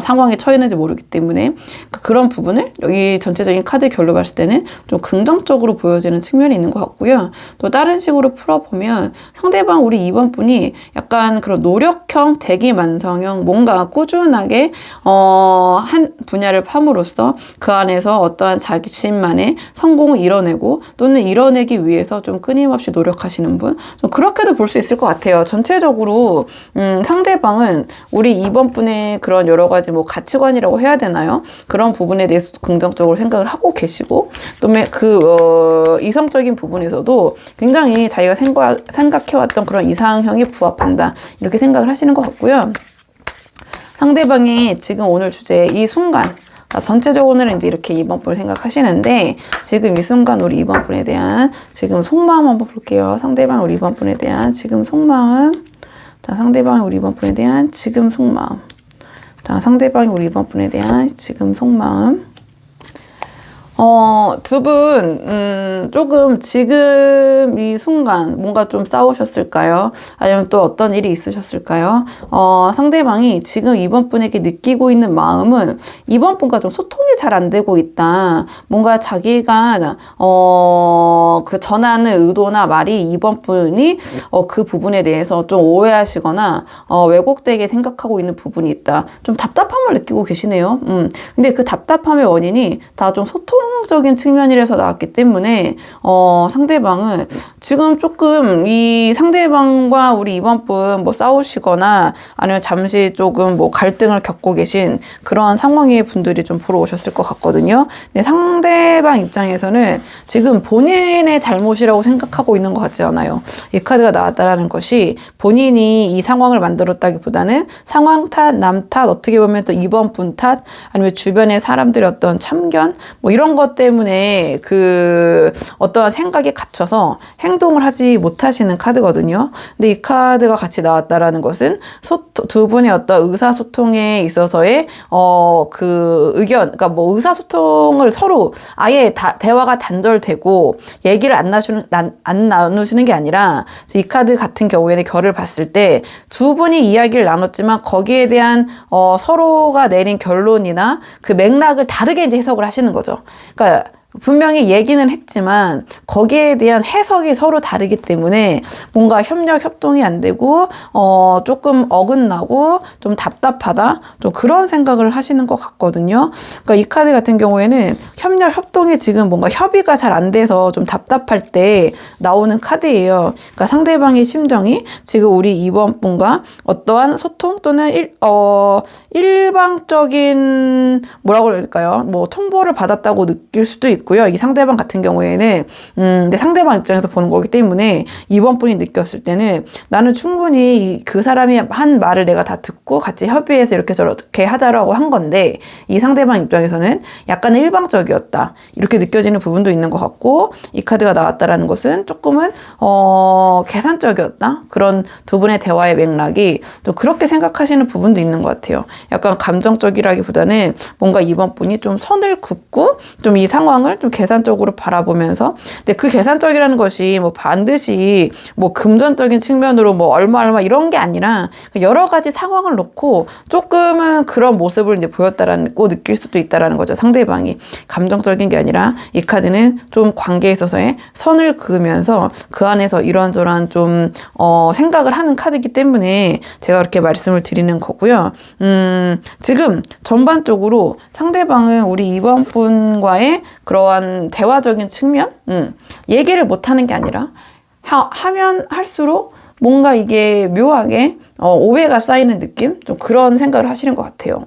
상황에 처했는지 모르기 때문에 그런 부분을 여기 전체적인 카드 결로 봤을 때는 좀 긍정적으로 보여지는 측면이 있는 것 같고요. 또 다른 식으로 풀어보면 상대방 우리 2번 분이 약간 그런 노력형, 대기만성형, 뭔가 꾸준하게 한 분야를 팜으로써 그 안에서 어떠한 자신만의 성공을 이뤄내고 또는 이뤄내기 위해서 좀 끊임없이 노력하시는 분, 좀 그렇게도 볼 수 있을 것 같아요. 전체적으로 상대방은 우리 2번 분의 그런 여러 가지 뭐 가치관이라고 해야 되나요? 그런 부분에 대해서 긍정적으로 생각을 하고 계시고, 또 이성적인 부분에서도 굉장히 자기가 생각해왔던 그런 이상형에 부합한다, 이렇게 생각을 하시는 것 같고요. 상대방이 지금 오늘 주제 이 순간, 전체적으로는 이제 이렇게 2번 분을 생각하시는데, 지금 이 순간 우리 2번 분에 대한 지금 속마음 한번 볼게요. 상대방 우리 2번 분에 대한 지금 속마음. 자, 상대방 우리 2번 분에 대한 지금 속마음. 자, 상대방이 우리 이번 분에 대한 지금 속마음. 두 분, 조금 지금 이 순간 뭔가 좀 싸우셨을까요? 아니면 또 어떤 일이 있으셨을까요? 상대방이 지금 이번 분에게 느끼고 있는 마음은 이번 분과 좀 소통이 잘 안 되고 있다. 뭔가 자기가, 그 전하는 의도나 말이 이번 분이, 그 부분에 대해서 좀 오해하시거나, 왜곡되게 생각하고 있는 부분이 있다. 좀 답답함을 느끼고 계시네요. 근데 그 답답함의 원인이 다 좀 소통적인 측면이라서 나왔기 때문에 상대방은 지금 조금 이 상대방과 우리 이번 분 뭐 싸우시거나 아니면 잠시 조금 뭐 갈등을 겪고 계신 그런 상황의 분들이 좀 보러 오셨을 것 같거든요. 근데 상대방 입장에서는 지금 본인의 잘못이라고 생각하고 있는 것 같지 않아요. 이 카드가 나왔다라는 것이 본인이 이 상황을 만들었다기보다는 상황 탓, 남 탓, 어떻게 보면 또 이번 분 탓, 아니면 주변의 사람들의 어떤 참견, 뭐 이런 것 때문에 그 어떠한 생각에 갇혀서 행동을 하지 못하시는 카드거든요. 근데 이 카드가 같이 나왔다라는 것은 두 분의 어떤 의사소통에 있어서의 그 의견, 그러니까 뭐 의사소통을 서로 아예 대화가 단절되고 얘기를 안 나누시는 게 아니라 이 카드 같은 경우에는 결을 봤을 때 두 분이 이야기를 나눴지만 거기에 대한 서로가 내린 결론이나 그 맥락을 다르게 이제 해석을 하시는 거죠. 그러니까 분명히 얘기는 했지만 거기에 대한 해석이 서로 다르기 때문에 뭔가 협동이 안 되고 조금 어긋나고 좀 답답하다, 좀 그런 생각을 하시는 것 같거든요. 그러니까 이 카드 같은 경우에는 협동이 지금 뭔가 협의가 잘 안 돼서 좀 답답할 때 나오는 카드예요. 그러니까 상대방의 심정이 지금 우리 이번 분과 어떠한 소통 또는 일방적인 뭐라고 그럴까요? 뭐 통보를 받았다고 느낄 수도 있고요. 이 상대방 같은 경우에는 근데 상대방 입장에서 보는 거기 때문에 이번 분이 느꼈을 때는 나는 충분히 그 사람이 한 말을 내가 다 듣고 같이 협의해서 이렇게 저렇게 하자라고 한 건데 이 상대방 입장에서는 약간 일방적이었다. 이렇게 느껴지는 부분도 있는 것 같고 이 카드가 나왔다라는 것은 조금은 계산적이었다. 그런 두 분의 대화의 맥락이 좀 그렇게 생각하시는 부분도 있는 것 같아요. 약간 감정적이라기보다는 뭔가 이번 분이 좀 선을 긋고 좀 이 상황을 좀 계산적으로 바라보면서 근데 그 계산적이라는 것이 뭐 반드시 뭐 금전적인 측면으로 뭐 얼마 이런 게 아니라 여러 가지 상황을 놓고 조금은 그런 모습을 이제 보였다라고 느낄 수도 있다라는 거죠. 상대방이 감정적인 게 아니라 이 카드는 좀 관계에 있어서의 선을 그으면서 그 안에서 이런저런 좀 생각을 하는 카드이기 때문에 제가 그렇게 말씀을 드리는 거고요. 지금 전반적으로 상대방은 우리 이번 분과의 그러한 대화적인 측면, 얘기를 못하는 게 아니라 하면 할수록 뭔가 이게 묘하게 오해가 쌓이는 느낌? 좀 그런 생각을 하시는 것 같아요.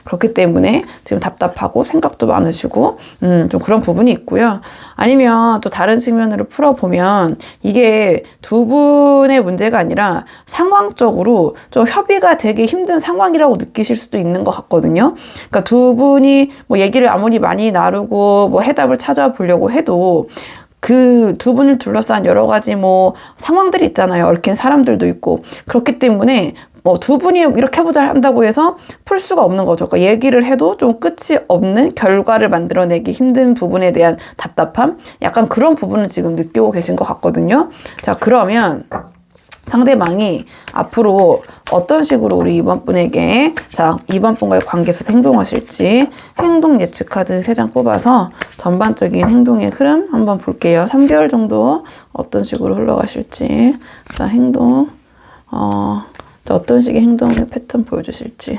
그렇기 때문에 지금 답답하고 생각도 많으시고, 좀 그런 부분이 있고요. 아니면 또 다른 측면으로 풀어보면 이게 두 분의 문제가 아니라 상황적으로 좀 협의가 되게 힘든 상황이라고 느끼실 수도 있는 것 같거든요. 그러니까 두 분이 뭐 얘기를 아무리 많이 나누고 뭐 해답을 찾아보려고 해도 그 두 분을 둘러싼 여러 가지 뭐 상황들이 있잖아요. 얽힌 사람들도 있고. 그렇기 때문에 뭐 두 분이 이렇게 해보자 한다고 해서 풀 수가 없는 거죠. 그러니까 얘기를 해도 좀 끝이 없는 결과를 만들어내기 힘든 부분에 대한 답답함? 약간 그런 부분을 지금 느끼고 계신 것 같거든요. 자, 그러면 상대방이 앞으로 어떤 식으로 우리 이번 분에게 이번 분과의 관계에서 행동하실지 행동 예측 카드 3장 뽑아서 전반적인 행동의 흐름 한번 볼게요. 3개월 정도 어떤 식으로 흘러가실지 행동 어떤 식의 행동의 패턴 보여주실지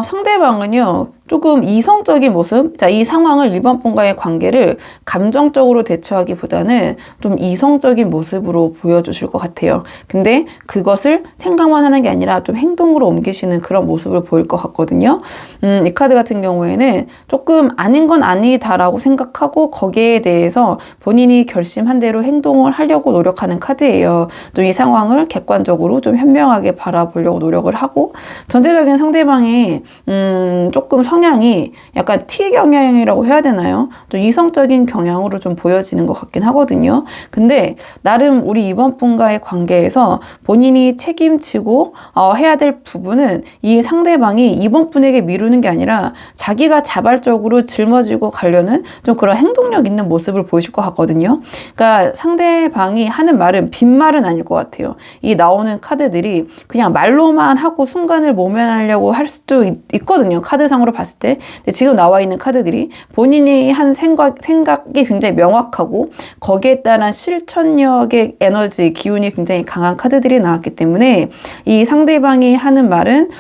상대방은요, 조금 이성적인 모습, 이 상황을 이번 분과의 관계를 감정적으로 대처하기보다는 좀 이성적인 모습으로 보여주실 것 같아요. 근데 그것을 생각만 하는 게 아니라 좀 행동으로 옮기시는 그런 모습을 보일 것 같거든요. 이 카드 같은 경우에는 조금 아닌 건 아니다라고 생각하고 거기에 대해서 본인이 결심한 대로 행동을 하려고 노력하는 카드예요. 또 이 상황을 객관적으로 좀 현명하게 바라보려고 노력을 하고 전체적인 상대방이 조금 성향이 약간 T 경향이라고 해야 되나요? 좀 이성적인 경향으로 좀 보여지는 것 같긴 하거든요. 근데 나름 우리 이번 분과의 관계에서 본인이 책임지고 해야 될 부분은 이 상대방이 이번 분에게 미루는 게 아니라 자기가 자발적으로 짊어지고 가려는 좀 그런 행동력 있는 모습을 보이실 것 같거든요. 그러니까 상대방이 하는 말은 빈말은 아닐 것 같아요. 이 나오는 카드들이 그냥 말로만 하고 순간을 모면하려고 할 수도 있거든요. 카드상으로 봤을 때. 근데 지금 나와 있는 카드들이 본인이 한 생각이 굉장히 명확하고 거기에 따른 실천력의 에너지, 기운이 굉장히 강한 카드들이 나왔기 때문에 이 상대방이 하는 말은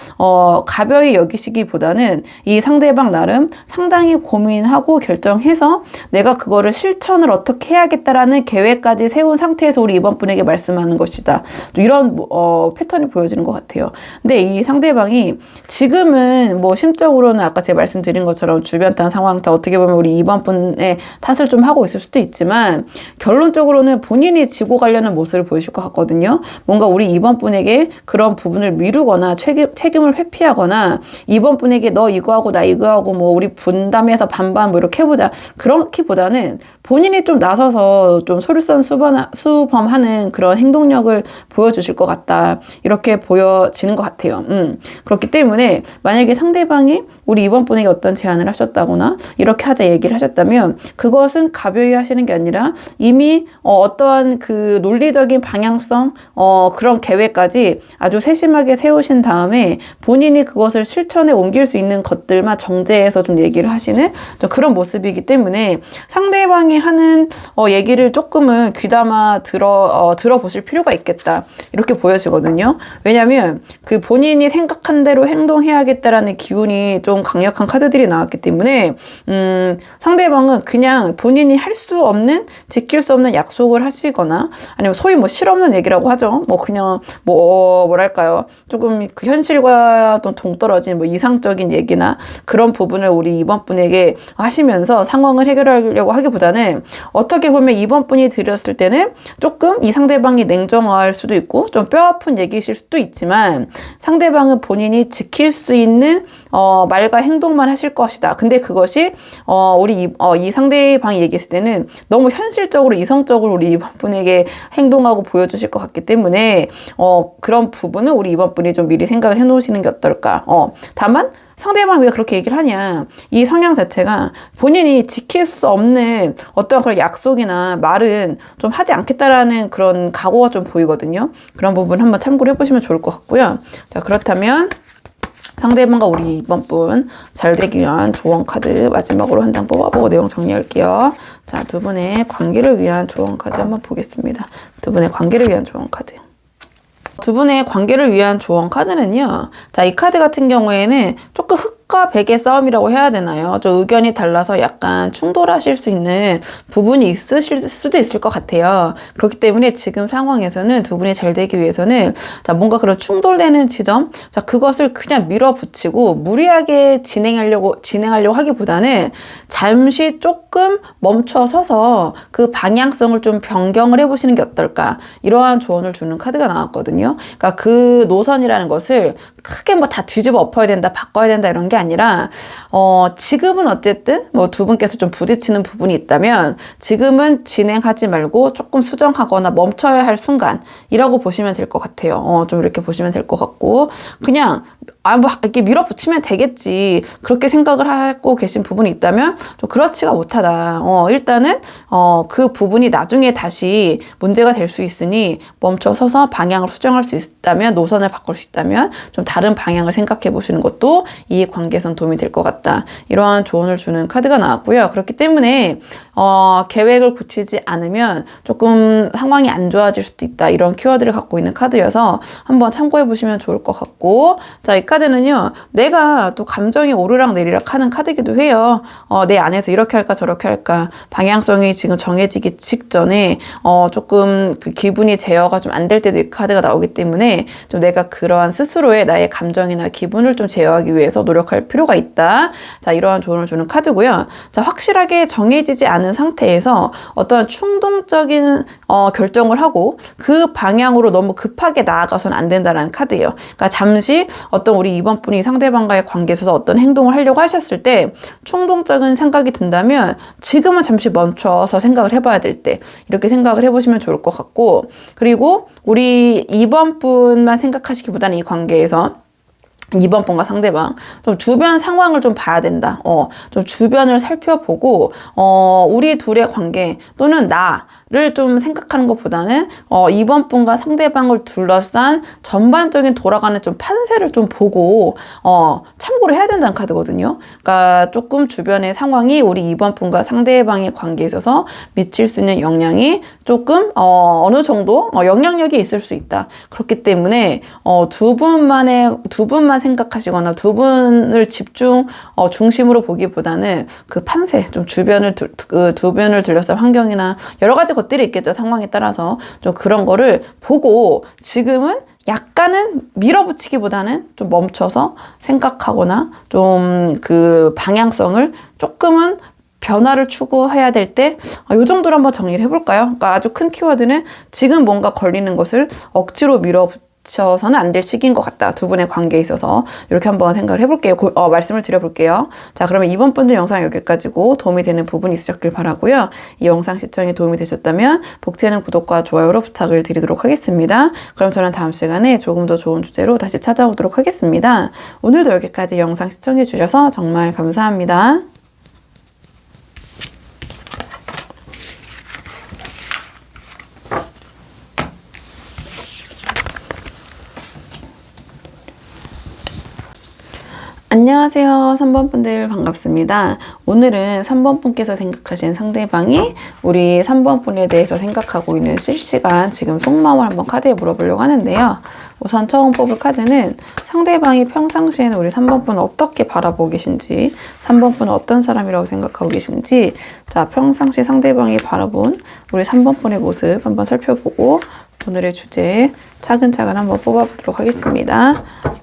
가벼이 여기시기보다는 이 상대방 나름 상당히 고민하고 결정해서 내가 그거를 실천을 어떻게 해야겠다라는 계획까지 세운 상태에서 우리 이번 분에게 말씀하는 것이다. 이런 패턴이 보여지는 것 같아요. 근데 이 상대방이 지금은 뭐 심적으로는 아까 제가 말씀드린 것처럼 주변 탓, 상황 탓, 어떻게 보면 우리 이번 분의 탓을 좀 하고 있을 수도 있지만 결론적으로는 본인이 지고 가려는 모습을 보이실 것 같거든요. 뭔가 우리 이번 분에게 그런 부분을 미루거나 책임을 회피하거나 이번 분에게 너 이거 하고 나 이거 하고 뭐 우리 분담해서 반반 뭐 이렇게 해보자. 그렇기보다는 본인이 좀 나서서 좀 수범하는 그런 행동력을 보여주실 것 같다. 이렇게 보여지는 것 같아요. 그렇기 때문에 만약에 상대방이 우리 이번 분에게 어떤 제안을 하셨다거나 이렇게 하자 얘기를 하셨다면 그것은 가벼이 하시는 게 아니라 이미 어떠한 그 논리적인 방향성 그런 계획까지 아주 세심하게 세우신 다음에 본인이 그것을 실천에 옮길 수 있는 것들만 정제해서 좀 얘기를 하시는 좀 그런 모습이기 때문에 상대방이 하는 얘기를 조금은 귀담아 들어보실 필요가 있겠다. 이렇게 보여지거든요. 왜냐면 그 본인이 생각한 대로 행동해야겠다라는 기운이 좀 강력한 카드들이 나왔기 때문에 상대방은 그냥 본인이 할 수 없는 지킬 수 없는 약속을 하시거나 아니면 소위 뭐 실없는 얘기라고 하죠. 뭐 그냥 뭐랄까요. 조금 그 현실과 또 동떨어진 뭐 이상적인 얘기나 그런 부분을 우리 이번 분에게 하시면서 상황을 해결하려고 하기보다는 어떻게 보면 이번 분이 드렸을 때는 조금 이 상대방이 냉정할 수도 있고 좀 뼈아픈 얘기이실 수도 있지만 상대방은 본인이 지킬 수 있는 말과 행동만 하실 것이다. 근데 그것이 우리 이 상대방이 얘기했을 때는 너무 현실적으로 이성적으로 우리 이번 분에게 행동하고 보여주실 것 같기 때문에 그런 부분은 우리 이번 분이 좀 미리 생각을 해놓으시는 게 어떨까. 다만 상대방이 왜 그렇게 얘기를 하냐. 이 성향 자체가 본인이 지킬 수 없는 어떤 그런 약속이나 말은 좀 하지 않겠다라는 그런 각오가 좀 보이거든요. 그런 부분 한번 참고를 해보시면 좋을 것 같고요. 자, 그렇다면 상대방과 우리 이번 분 잘 되기 위한 조언 카드 마지막으로 한 장 뽑아보고 내용 정리할게요. 자, 두 분의 관계를 위한 조언 카드 한번 보겠습니다. 두 분의 관계를 위한 조언 카드. 두 분의 관계를 위한 조언 카드는요. 자, 이 카드 같은 경우에는 조금 흑과 백의 싸움이라고 해야 되나요? 좀 의견이 달라서 약간 충돌하실 수 있는 부분이 있으실 수도 있을 것 같아요. 그렇기 때문에 지금 상황에서는 두 분이 잘 되기 위해서는 자, 뭔가 그런 충돌되는 지점, 자, 그것을 그냥 밀어붙이고 무리하게 진행하려고 하기보다는 잠시 조금 멈춰서서 그 방향성을 좀 변경을 해보시는 게 어떨까? 이러한 조언을 주는 카드가 나왔거든요. 그러니까 그 노선이라는 것을 크게 뭐 다 뒤집어 엎어야 된다, 바꿔야 된다 이런 게 아니라 지금은 어쨌든 뭐 두 분께서 좀 부딪히는 부분이 있다면 지금은 진행하지 말고 조금 수정하거나 멈춰야 할 순간이라고 보시면 될 것 같아요. 좀 이렇게 보시면 될 것 같고 그냥 뭐 이렇게 밀어붙이면 되겠지 그렇게 생각을 하고 계신 부분이 있다면 좀 그렇지가 못하다. 일단은 그 부분이 나중에 다시 문제가 될 수 있으니 멈춰서서 방향을 수정할 수 있다면 노선을 바꿀 수 있다면 좀 다른 방향을 생각해 보시는 것도 이 관계선 도움이 될 것 같다. 이러한 조언을 주는 카드가 나왔고요. 그렇기 때문에 계획을 고치지 않으면 조금 상황이 안 좋아질 수도 있다. 이런 키워드를 갖고 있는 카드여서 한번 참고해 보시면 좋을 것 같고 자, 이 카드는요. 내가 또 감정이 오르락 내리락 하는 카드이기도 해요. 내 안에서 이렇게 할까 저렇게 할까 방향성이 지금 정해지기 직전에 조금 그 기분이 제어가 좀 안 될 때도 이 카드가 나오기 때문에 좀 내가 그러한 스스로의 나의 감정이나 기분을 좀 제어하기 위해서 노력할 생각할 필요가 있다. 자, 이러한 조언을 주는 카드고요. 자, 확실하게 정해지지 않은 상태에서 어떤 충동적인 결정을 하고 그 방향으로 너무 급하게 나아가서는 안 된다라는 카드예요. 그러니까 잠시 어떤 우리 이번 분이 상대방과의 관계에 있어서 어떤 행동을 하려고 하셨을 때 충동적인 생각이 든다면 지금은 잠시 멈춰서 생각을 해봐야 될 때 이렇게 생각을 해보시면 좋을 것 같고, 그리고 우리 이번 분만 생각하시기보다는 이 관계에서 이번 분과 상대방 좀 주변 상황을 좀 봐야 된다. 좀 주변을 살펴보고 우리 둘의 관계 또는 나를 좀 생각하는 것보다는 이번 분과 상대방을 둘러싼 전반적인 돌아가는 좀 판세를 좀 보고 참고를 해야 된다는 카드거든요. 그러니까 조금 주변의 상황이 우리 이번 분과 상대방의 관계에 있어서 미칠 수 있는 영향이 조금 어느 정도 영향력이 있을 수 있다. 그렇기 때문에 두 분만 생각하시거나 두 분을 중심으로 보기보다는 그 판세, 좀 주변을 둘러싼 환경이나 여러 가지 것들이 있겠죠. 상황에 따라서 좀 그런 거를 보고 지금은 약간은 밀어붙이기보다는 좀 멈춰서 생각하거나 좀 그 방향성을 조금은 변화를 추구해야 될 때, 이 정도로 한번 정리를 해볼까요? 그러니까 아주 큰 키워드는 지금 뭔가 걸리는 것을 억지로 밀어붙여서는 안 될 시기인 것 같다. 두 분의 관계에 있어서. 이렇게 한번 생각을 해볼게요. 말씀을 드려볼게요. 자, 그러면 이번 분들 영상 여기까지고 도움이 되는 부분이 있으셨길 바라고요. 이 영상 시청에 도움이 되셨다면 복채는 구독과 좋아요로 부탁을 드리도록 하겠습니다. 그럼 저는 다음 시간에 조금 더 좋은 주제로 다시 찾아오도록 하겠습니다. 오늘도 여기까지 영상 시청해 주셔서 정말 감사합니다. 안녕하세요. 3번 분들 반갑습니다. 오늘은 3번 분께서 생각하신 상대방이 우리 3번 분에 대해서 생각하고 있는 실시간 지금 속마음을 한번 카드에 물어보려고 하는데요. 우선 처음 뽑을 카드는 상대방이 평상시에는 우리 3번 분을 어떻게 바라보고 계신지, 3번 분은 어떤 사람이라고 생각하고 계신지, 자, 평상시 상대방이 바라본 우리 3번 분의 모습 한번 살펴보고 오늘의 주제 차근차근 한번 뽑아보도록 하겠습니다.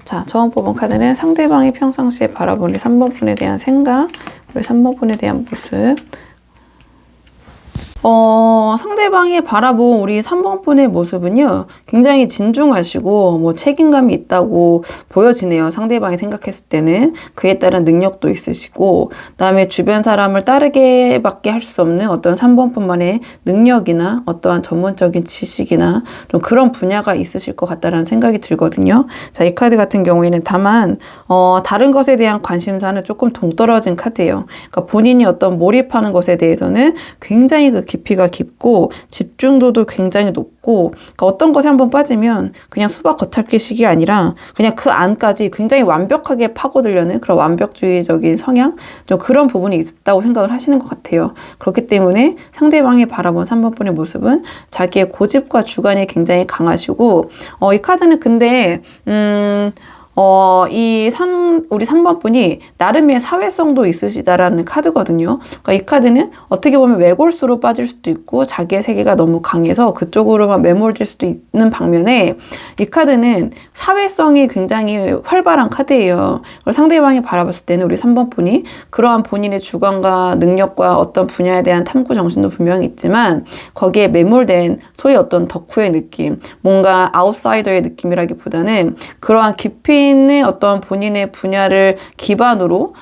자, 처음 뽑은 카드는 상대방이 평상시에 바라본 우리 3번 분에 대한 생각, 우리 3번 분에 대한 모습. 상대방이 바라본 우리 3번 분의 모습은요, 굉장히 진중하시고, 책임감이 있다고 보여지네요. 상대방이 생각했을 때는. 그에 따른 능력도 있으시고, 그 다음에 주변 사람을 따르게밖에 할 수 없는 어떤 3번 분만의 능력이나 어떠한 전문적인 지식이나 좀 그런 분야가 있으실 것 같다라는 생각이 들거든요. 자, 이 카드 같은 경우에는 다만, 다른 것에 대한 관심사는 조금 동떨어진 카드예요. 그러니까 본인이 어떤 몰입하는 것에 대해서는 굉장히 그 깊이가 깊고 집중도도 굉장히 높고, 그러니까 어떤 것에 한번 빠지면 그냥 수박 겉핥기식이 아니라 그냥 그 안까지 굉장히 완벽하게 파고들려는 그런 완벽주의적인 성향, 좀 그런 부분이 있다고 생각을 하시는 것 같아요. 그렇기 때문에 상대방이 바라본 3번 분의 모습은 자기의 고집과 주관이 굉장히 강하시고, 이 카드는 근데 우리 3번 분이 나름의 사회성도 있으시다라는 카드거든요. 그러니까 이 카드는 어떻게 보면 외골수로 빠질 수도 있고 자기의 세계가 너무 강해서 그쪽으로만 매몰될 수도 있는 방면에 이 카드는 사회성이 굉장히 활발한 카드예요. 그리고 상대방이 바라봤을 때는 우리 3번 분이 그러한 본인의 주관과 능력과 어떤 분야에 대한 탐구 정신도 분명히 있지만 거기에 매몰된 소위 어떤 덕후의 느낌, 뭔가 아웃사이더의 느낌이라기보다는 그러한 깊이 있는 어떤 본인의 분야를 기반으로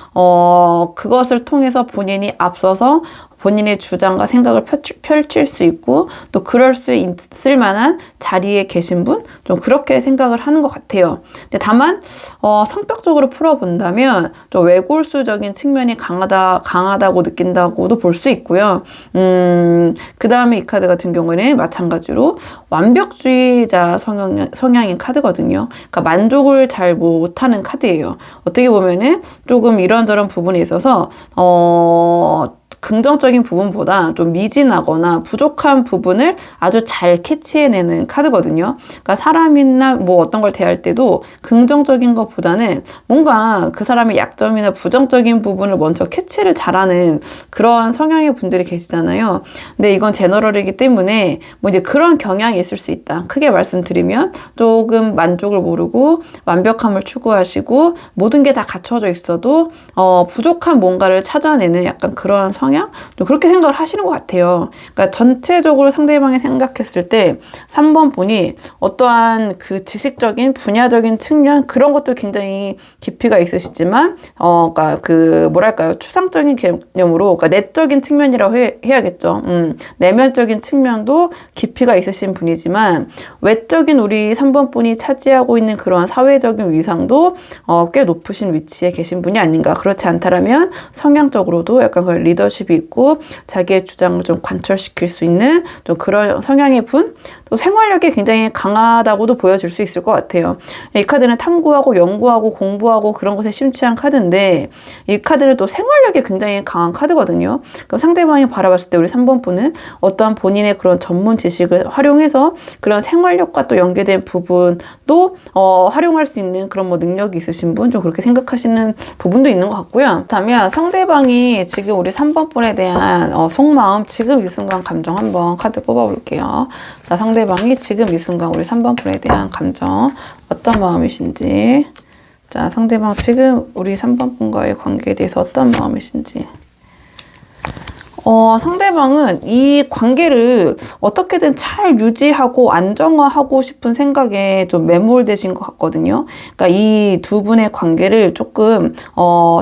그것을 통해서 본인이 앞서서 본인의 주장과 생각을 펼칠 수 있고 또 그럴 수 있을 만한 자리에 계신 분? 좀 그렇게 생각을 하는 것 같아요. 근데 다만 성격적으로 풀어본다면 좀 외골수적인 측면이 강하다고 느낀다고도 볼 수 있고요. 그 다음에 이 카드 같은 경우에는 마찬가지로 완벽주의자 성향인 카드거든요. 그러니까 만족을 잘 못하는 카드예요. 어떻게 보면은 조금 이런저런 부분에 있어서 긍정적인 부분보다 좀 미진하거나 부족한 부분을 아주 잘 캐치해내는 카드거든요. 그러니까 사람이나 뭐 어떤 걸 대할 때도 긍정적인 것보다는 뭔가 그 사람의 약점이나 부정적인 부분을 먼저 캐치를 잘하는 그러한 성향의 분들이 계시잖아요. 근데 이건 제너럴이기 때문에 뭐 이제 그런 경향이 있을 수 있다. 크게 말씀드리면 조금 만족을 모르고 완벽함을 추구하시고 모든 게 다 갖춰져 있어도 부족한 뭔가를 찾아내는 약간 그러한 성향? 좀 그렇게 생각을 하시는 것 같아요. 그러니까 전체적으로 상대방이 생각했을 때 3번 분이 어떠한 그 지식적인 분야적인 측면 그런 것도 굉장히 깊이가 있으시지만 그러니까 그 뭐랄까요, 추상적인 개념으로 그러니까 내적인 측면이라고 해야겠죠. 내면적인 측면도 깊이가 있으신 분이지만 외적인 우리 3번 분이 차지하고 있는 그러한 사회적인 위상도 꽤 높으신 위치에 계신 분이 아닌가. 그렇지 않다라면 성향적으로도 약간 그런 리더십이 있고 자기의 주장을 좀 관철시킬 수 있는 좀 그런 성향의 분, 또 생활력이 굉장히 강하다고도 보여질 수 있을 것 같아요. 이 카드는 탐구하고 연구하고 공부하고 그런 것에 심취한 카드인데 이 카드는 또 생활력이 굉장히 강한 카드거든요. 그럼 상대방이 바라봤을 때 우리 3번 분은 어떠한 본인의 그런 전문 지식을 활용해서 그런 생활력과 또 연계된 부분도 활용할 수 있는 그런 뭐 능력이 있으신 분, 좀 그렇게 생각하시는 부분도 있는 것 같고요. 그렇다면 상대방이 지금 우리 3번 분에 대한 속마음, 지금 이 순간 감정 한번 카드 뽑아볼게요. 자, 상대방이 지금 이 순간 우리 3번 분에 대한 감정 어떤 마음이신지, 자, 상대방 지금 우리 3번 분과의 관계에 대해서 어떤 마음이신지. 상대방은 이 관계를 어떻게든 잘 유지하고 안정화하고 싶은 생각에 좀 매몰되신 것 같거든요. 그러니까 이 두 분의 관계를 조금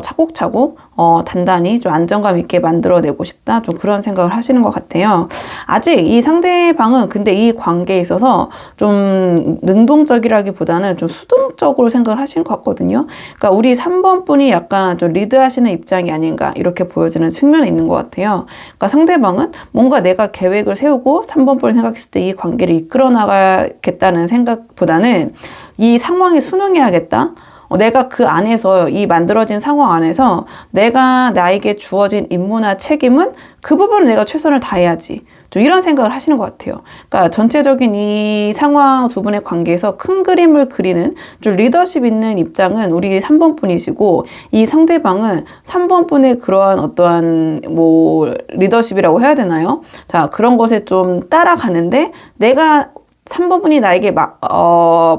차곡차곡 단단히 좀 안정감 있게 만들어내고 싶다, 좀 그런 생각을 하시는 것 같아요. 아직 이 상대방은 근데 이 관계에 있어서 좀 능동적이라기보다는 좀 수동적으로 생각을 하시는 것 같거든요. 그러니까 우리 3번 분이 약간 좀 리드하시는 입장이 아닌가 이렇게 보여지는 측면이 있는 것 같아요. 그러니까 상대방은 뭔가 내가 계획을 세우고 3번 분을 생각했을 때 이 관계를 이끌어 나가겠다는 생각보다는 이 상황에 순응해야겠다. 내가 그 안에서, 이 만들어진 상황 안에서 내가 나에게 주어진 임무나 책임은 그 부분을 내가 최선을 다해야지. 좀 이런 생각을 하시는 것 같아요. 그러니까 전체적인 이 상황 두 분의 관계에서 큰 그림을 그리는 좀 리더십 있는 입장은 우리 3번 분이시고, 이 상대방은 3번 분의 그러한 어떠한 뭐 리더십이라고 해야 되나요? 자, 그런 것에 좀 따라가는데 내가 3번 분이 나에게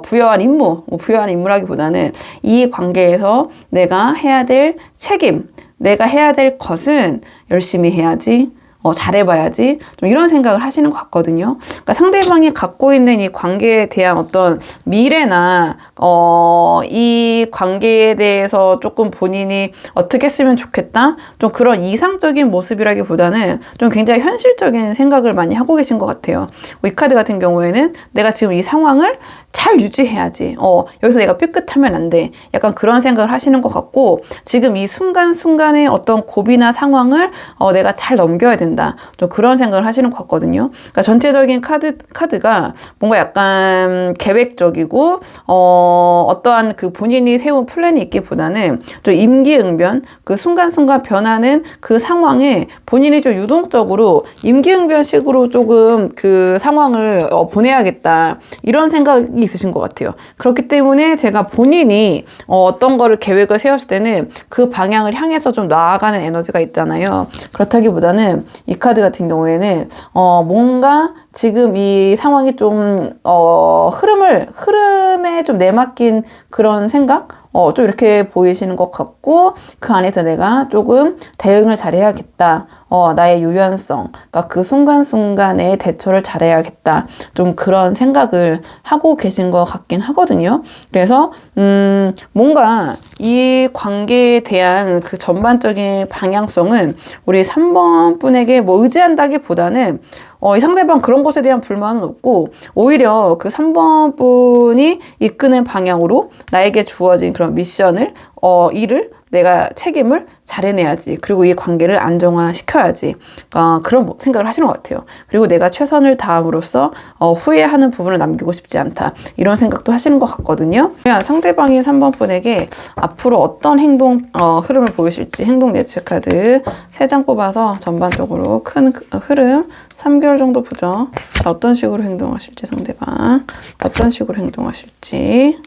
부여한 임무, 부여한 임무라기보다는 이 관계에서 내가 해야 될 책임, 내가 해야 될 것은 열심히 해야지, 잘해봐야지, 좀 이런 생각을 하시는 것 같거든요. 그러니까 상대방이 갖고 있는 이 관계에 대한 어떤 미래나, 이 관계에 대해서 조금 본인이 어떻게 했으면 좋겠다? 좀 그런 이상적인 모습이라기보다는 좀 굉장히 현실적인 생각을 많이 하고 계신 것 같아요. 이 카드 같은 경우에는 내가 지금 이 상황을 잘 유지해야지. 여기서 내가 삐끗하면 안 돼. 약간 그런 생각을 하시는 것 같고, 지금 이 순간순간의 어떤 고비나 상황을 내가 잘 넘겨야 된다. 좀 그런 생각을 하시는 것 같거든요. 그러니까 전체적인 카드가 뭔가 약간 계획적이고, 어떠한 그 본인이 세운 플랜이 있기보다는 좀 임기응변, 그 순간순간 변하는 그 상황에 본인이 좀 유동적으로 임기응변식으로 조금 그 상황을 보내야겠다. 이런 생각이 있으신 것 같아요. 그렇기 때문에 제가 본인이 어떤 거를 계획을 세웠을 때는 그 방향을 향해서 좀 나아가는 에너지가 있잖아요. 그렇다기보다는 이 카드 같은 경우에는 뭔가 지금 이 상황이 좀 흐름에 좀 내맡긴 그런 생각? 좀 이렇게 보이시는 것 같고, 그 안에서 내가 조금 대응을 잘해야겠다. 나의 유연성, 그러니까 그 순간순간에 대처를 잘해야겠다. 좀 그런 생각을 하고 계신 것 같긴 하거든요. 그래서 뭔가 이 관계에 대한 그 전반적인 방향성은 우리 3번 분에게 뭐 의지한다기보다는 이 상대방 그런 것에 대한 불만은 없고, 오히려 그 3번 분이 이끄는 방향으로 나에게 주어진 그런 미션을, 일을 내가 책임을 잘 해내야지. 그리고 이 관계를 안정화시켜야지. 그런 생각을 하시는 것 같아요. 그리고 내가 최선을 다함으로써 후회하는 부분을 남기고 싶지 않다. 이런 생각도 하시는 것 같거든요. 상대방이 3번 분에게 앞으로 어떤 행동 흐름을 보이실지 행동 예측 카드 3장 뽑아서 전반적으로 큰 흐름 3개월 정도 보죠. 자, 어떤 식으로 행동하실지 상대방 어떤 식으로 행동하실지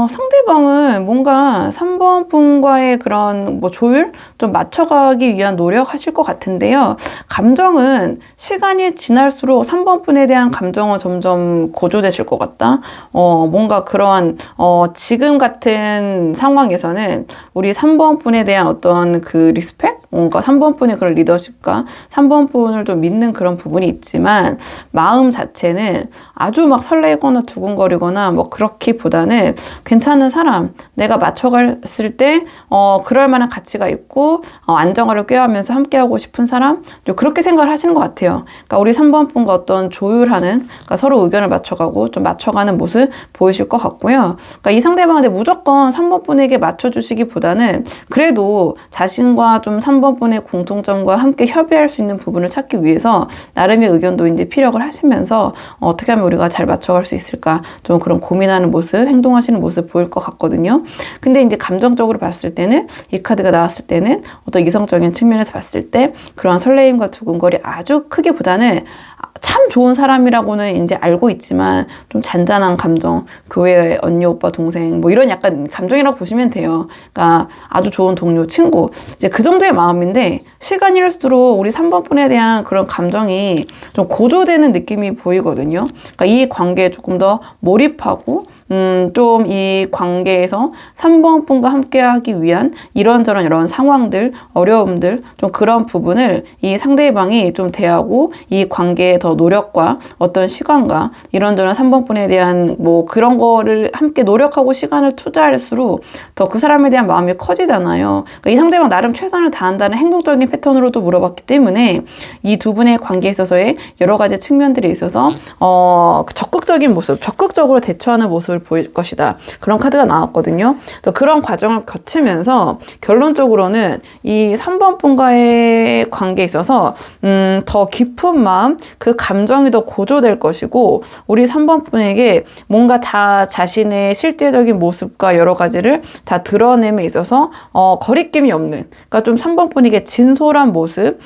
상대방은 뭔가 3번 분과의 그런 조율 좀 맞춰가기 위한 노력하실 것 같은데요. 감정은 시간이 지날수록 3번 분에 대한 감정은 점점 고조되실 것 같다. 뭔가 그러한 지금 같은 상황에서는 우리 3번 분에 대한 어떤 그 리스펙? 뭔가 3번 분의 그런 리더십과 3번 분을 좀 믿는 그런 부분이 있지만 마음 자체는 아주 막 설레거나 두근거리거나 그렇기보다는 괜찮은 사람, 내가 맞춰갔을 때 그럴 만한 가치가 있고 안정화를 꾀하면서 함께하고 싶은 사람, 그렇게 생각을 하시는 것 같아요. 그러니까 우리 3번 분과 어떤 조율하는, 그러니까 서로 의견을 맞춰가고 좀 맞춰가는 모습 보이실 것 같고요. 그러니까 이 상대방한테 무조건 3번 분에게 맞춰주시기보다는 그래도 자신과 좀 3번 분의 공통점과 함께 협의할 수 있는 부분을 찾기 위해서 나름의 의견도 이제 피력을 하시면서 어떻게 하면 우리가 잘 맞춰갈 수 있을까 좀 그런 고민하는 모습, 행동하시는 모습 보일 것 같거든요. 근데 이제 감정적으로 봤을 때는 이 카드가 나왔을 때는 어떤 이성적인 측면에서 봤을 때 그러한 설레임과 두근거리 아주 크기보다는 참 좋은 사람이라고는 이제 알고 있지만 좀 잔잔한 감정, 교회 언니, 오빠, 동생 이런 약간 감정이라고 보시면 돼요. 그러니까 아주 좋은 동료, 친구 이제 그 정도의 마음인데 시간이 흐를수록 우리 3번 분에 대한 그런 감정이 좀 고조되는 느낌이 보이거든요. 그러니까 이 관계에 조금 더 몰입하고 좀 이 관계에서 3번 분과 함께 하기 위한 이런저런 이런 상황들, 어려움들, 좀 그런 부분을 이 상대방이 좀 대하고 이 관계에 더 노력과 어떤 시간과 이런저런 3번 분에 대한 그런 거를 함께 노력하고 시간을 투자할수록 더 그 사람에 대한 마음이 커지잖아요. 그러니까 이 상대방 나름 최선을 다한다는 행동적인 패턴으로도 물어봤기 때문에 이 두 분의 관계에 있어서의 여러 가지 측면들이 있어서 적극적인 모습, 적극적으로 대처하는 모습을 보일 것이다. 그런 카드가 나왔거든요. 그런 과정을 거치면서 결론적으로는 이 3번 분과의 관계에 있어서 더 깊은 마음, 그 감정이 더 고조될 것이고 우리 3번 분에게 뭔가 다 자신의 실제적인 모습과 여러 가지를 다 드러냄에 있어서 거리낌이 없는, 그러니까 좀 3번 분에게 진솔한 모습,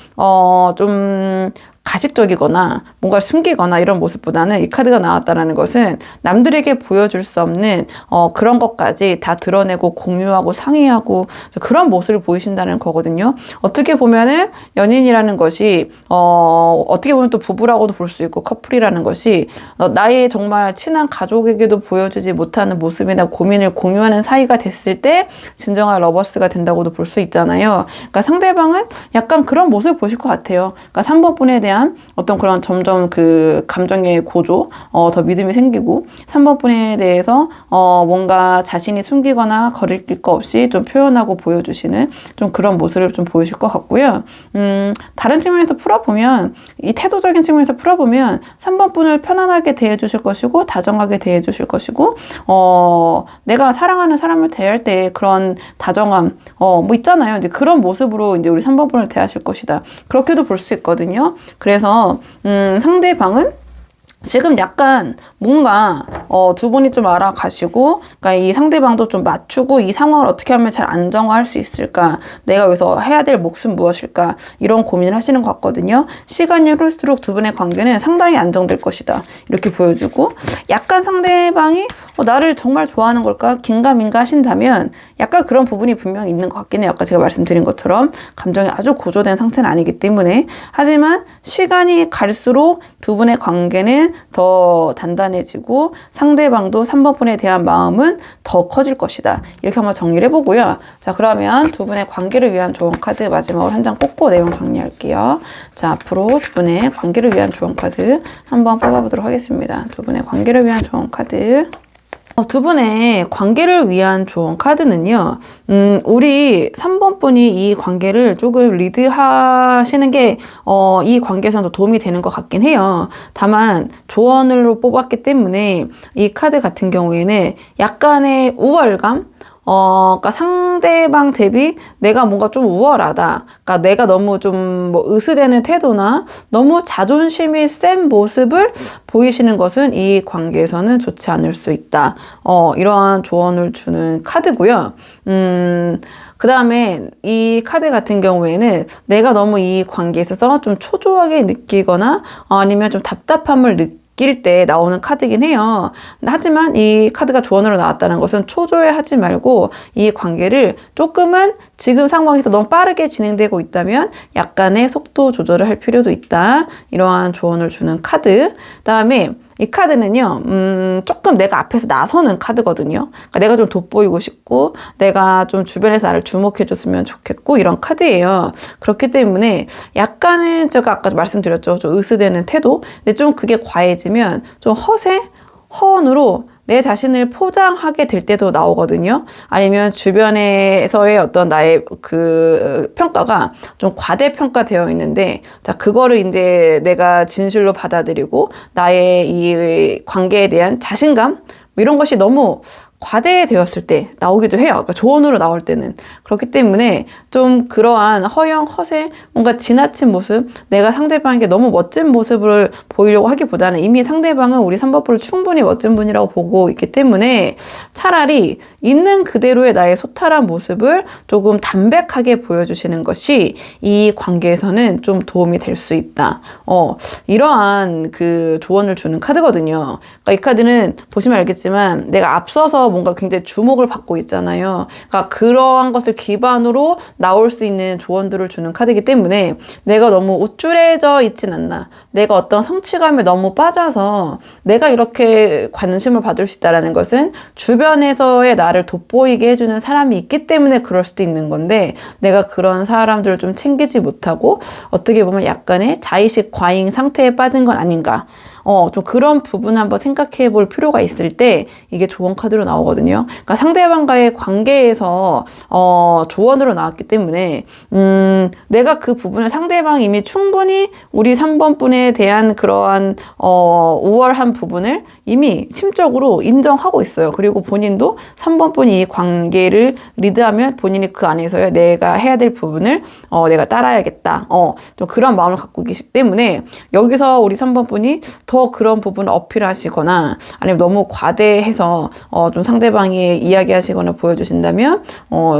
좀 가식적이거나 뭔가를 숨기거나 이런 모습보다는 이 카드가 나왔다는 것은 남들에게 보여줄 수 없는 그런 것까지 다 드러내고 공유하고 상의하고 그런 모습을 보이신다는 거거든요. 어떻게 보면은 연인이라는 것이 어떻게 보면 또 부부라고도 볼 수 있고 커플이라는 것이 나의 정말 친한 가족에게도 보여주지 못하는 모습이나 고민을 공유하는 사이가 됐을 때 진정한 러버스가 된다고도 볼 수 있잖아요. 그러니까 상대방은 약간 그런 모습을 보실 것 같아요. 그러니까 3번 분에 대한 어떤 그런 점점 그 감정의 고조, 더 믿음이 생기고 3번 분에 대해서 뭔가 자신이 숨기거나 거릴 거 없이 좀 표현하고 보여주시는 좀 그런 모습을 좀 보이실 것 같고요. 다른 측면에서 풀어보면 이 태도적인 측면에서 풀어보면 3번 분을 편안하게 대해주실 것이고 다정하게 대해주실 것이고 내가 사랑하는 사람을 대할 때 그런 다정함 있잖아요. 이제 그런 모습으로 이제 우리 3번 분을 대하실 것이다. 그렇게도 볼 수 있거든요. 그래서 상대방은 지금 약간 뭔가 두 분이 좀 알아가시고, 그러니까 이 상대방도 좀 맞추고 이 상황을 어떻게 하면 잘 안정화할 수 있을까, 내가 여기서 해야 될 몫은 무엇일까, 이런 고민을 하시는 것 같거든요. 시간이 흐를수록 두 분의 관계는 상당히 안정될 것이다, 이렇게 보여주고, 약간 상대방이 나를 정말 좋아하는 걸까 긴가민가 하신다면 약간 그런 부분이 분명히 있는 것 같긴 해요. 아까 제가 말씀드린 것처럼 감정이 아주 고조된 상태는 아니기 때문에. 하지만 시간이 갈수록 두 분의 관계는 더 단단해지고 상대방도 3번 분에 대한 마음은 더 커질 것이다. 이렇게 한번 정리를 해보고요. 자, 그러면 두 분의 관계를 위한 조언 카드 마지막으로 한 장 뽑고 내용 정리할게요. 자, 앞으로 두 분의 관계를 위한 조언 카드 한번 뽑아보도록 하겠습니다. 두 분의 관계를 위한 조언 카드. 두 분의 관계를 위한 조언 카드는요, 우리 3번 분이 이 관계를 조금 리드하시는 게, 이 관계에서는 더 도움이 되는 것 같긴 해요. 다만, 조언으로 뽑았기 때문에 이 카드 같은 경우에는 약간의 우월감, 그러니까 상대방 대비 내가 뭔가 좀 우월하다. 그러니까 내가 너무 좀 뭐 으스대는 태도나 너무 자존심이 센 모습을 보이시는 것은 이 관계에서는 좋지 않을 수 있다. 이러한 조언을 주는 카드고요. 그 다음에 이 카드 같은 경우에는 내가 너무 이 관계에 있어서 좀 초조하게 느끼거나 아니면 좀 답답함을 느낄 때 나오는 카드긴 해요. 하지만 이 카드가 조언으로 나왔다는 것은 초조해하지 말고 이 관계를 조금은 지금 상황에서 너무 빠르게 진행되고 있다면 약간의 속도 조절을 할 필요도 있다. 이러한 조언을 주는 카드. 그다음에 이 카드는요, 조금 내가 앞에서 나서는 카드거든요. 그러니까 내가 좀 돋보이고 싶고, 내가 좀 주변에서 나를 주목해줬으면 좋겠고, 이런 카드예요. 그렇기 때문에 약간은 제가 아까 말씀드렸죠. 좀 으스대는 태도. 근데 좀 그게 과해지면 좀 허언으로 내 자신을 포장하게 될 때도 나오거든요. 아니면 주변에서의 어떤 나의 그 평가가 좀 과대평가되어 있는데, 자, 그거를 이제 내가 진실로 받아들이고, 나의 이 관계에 대한 자신감, 이런 것이 너무 과대되었을 때 나오기도 해요. 그러니까 조언으로 나올 때는. 그렇기 때문에 좀 그러한 허영, 허세, 뭔가 지나친 모습, 내가 상대방에게 너무 멋진 모습을 보이려고 하기보다는 이미 상대방은 우리 3번분을 충분히 멋진 분이라고 보고 있기 때문에 차라리 있는 그대로의 나의 소탈한 모습을 조금 담백하게 보여주시는 것이 이 관계에서는 좀 도움이 될 수 있다. 이러한 그 조언을 주는 카드거든요. 그러니까 이 카드는 보시면 알겠지만 내가 앞서서 뭔가 굉장히 주목을 받고 있잖아요. 그러니까 그러한 것을 기반으로 나올 수 있는 조언들을 주는 카드이기 때문에 내가 너무 우쭐해져 있진 않나. 내가 어떤 성취감에 너무 빠져서 내가 이렇게 관심을 받을 수 있다는 것은 주변에서의 나를 돋보이게 해주는 사람이 있기 때문에 그럴 수도 있는 건데 내가 그런 사람들을 좀 챙기지 못하고 어떻게 보면 약간의 자의식 과잉 상태에 빠진 건 아닌가. 좀 그런 부분 한번 생각해 볼 필요가 있을 때 이게 조언 카드로 나오거든요. 그러니까 상대방과의 관계에서 조언으로 나왔기 때문에 내가 그 부분을 상대방이 이미 충분히 우리 3번 분에 대한 그러한 우월한 부분을 이미 심적으로 인정하고 있어요. 그리고 본인도 3번 분이 이 관계를 리드하면 본인이 그 안에서요 내가 해야 될 부분을 내가 따라야겠다. 좀 그런 마음을 갖고 계시기 때문에 여기서 우리 3번 분이 더 그런 부분을 어필하시거나 아니면 너무 과대해서 좀 상대방이 이야기하시거나 보여주신다면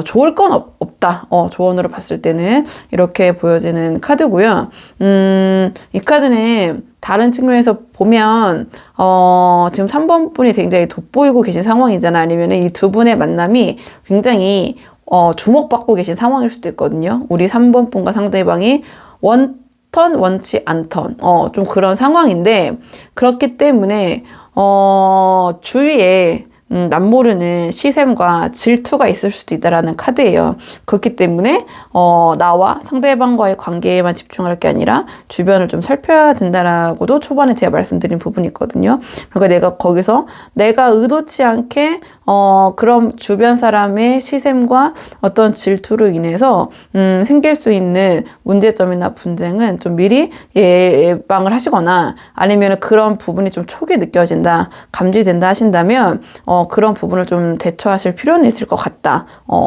좋을 건 없다. 조언으로 봤을 때는 이렇게 보여지는 카드고요. 이 카드는 다른 측면에서 보면 지금 3번 분이 굉장히 돋보이고 계신 상황이잖아. 아니면 이 두 분의 만남이 굉장히 주목받고 계신 상황일 수도 있거든요. 우리 3번 분과 상대방이 원치 않던 좀 그런 상황인데 그렇기 때문에 주위에 남모르는 시샘과 질투가 있을 수도 있다라는 카드예요. 그렇기 때문에 나와 상대방과의 관계에만 집중할 게 아니라 주변을 좀 살펴야 된다라고도 초반에 제가 말씀드린 부분이 있거든요. 그러니까 내가 거기서 내가 의도치 않게 그런 주변 사람의 시샘과 어떤 질투로 인해서 생길 수 있는 문제점이나 분쟁은 좀 미리 예방을 하시거나 아니면 그런 부분이 좀 촉이 느껴진다, 감지된다 하신다면 그런 부분을 좀 대처하실 필요는 있을 것 같다.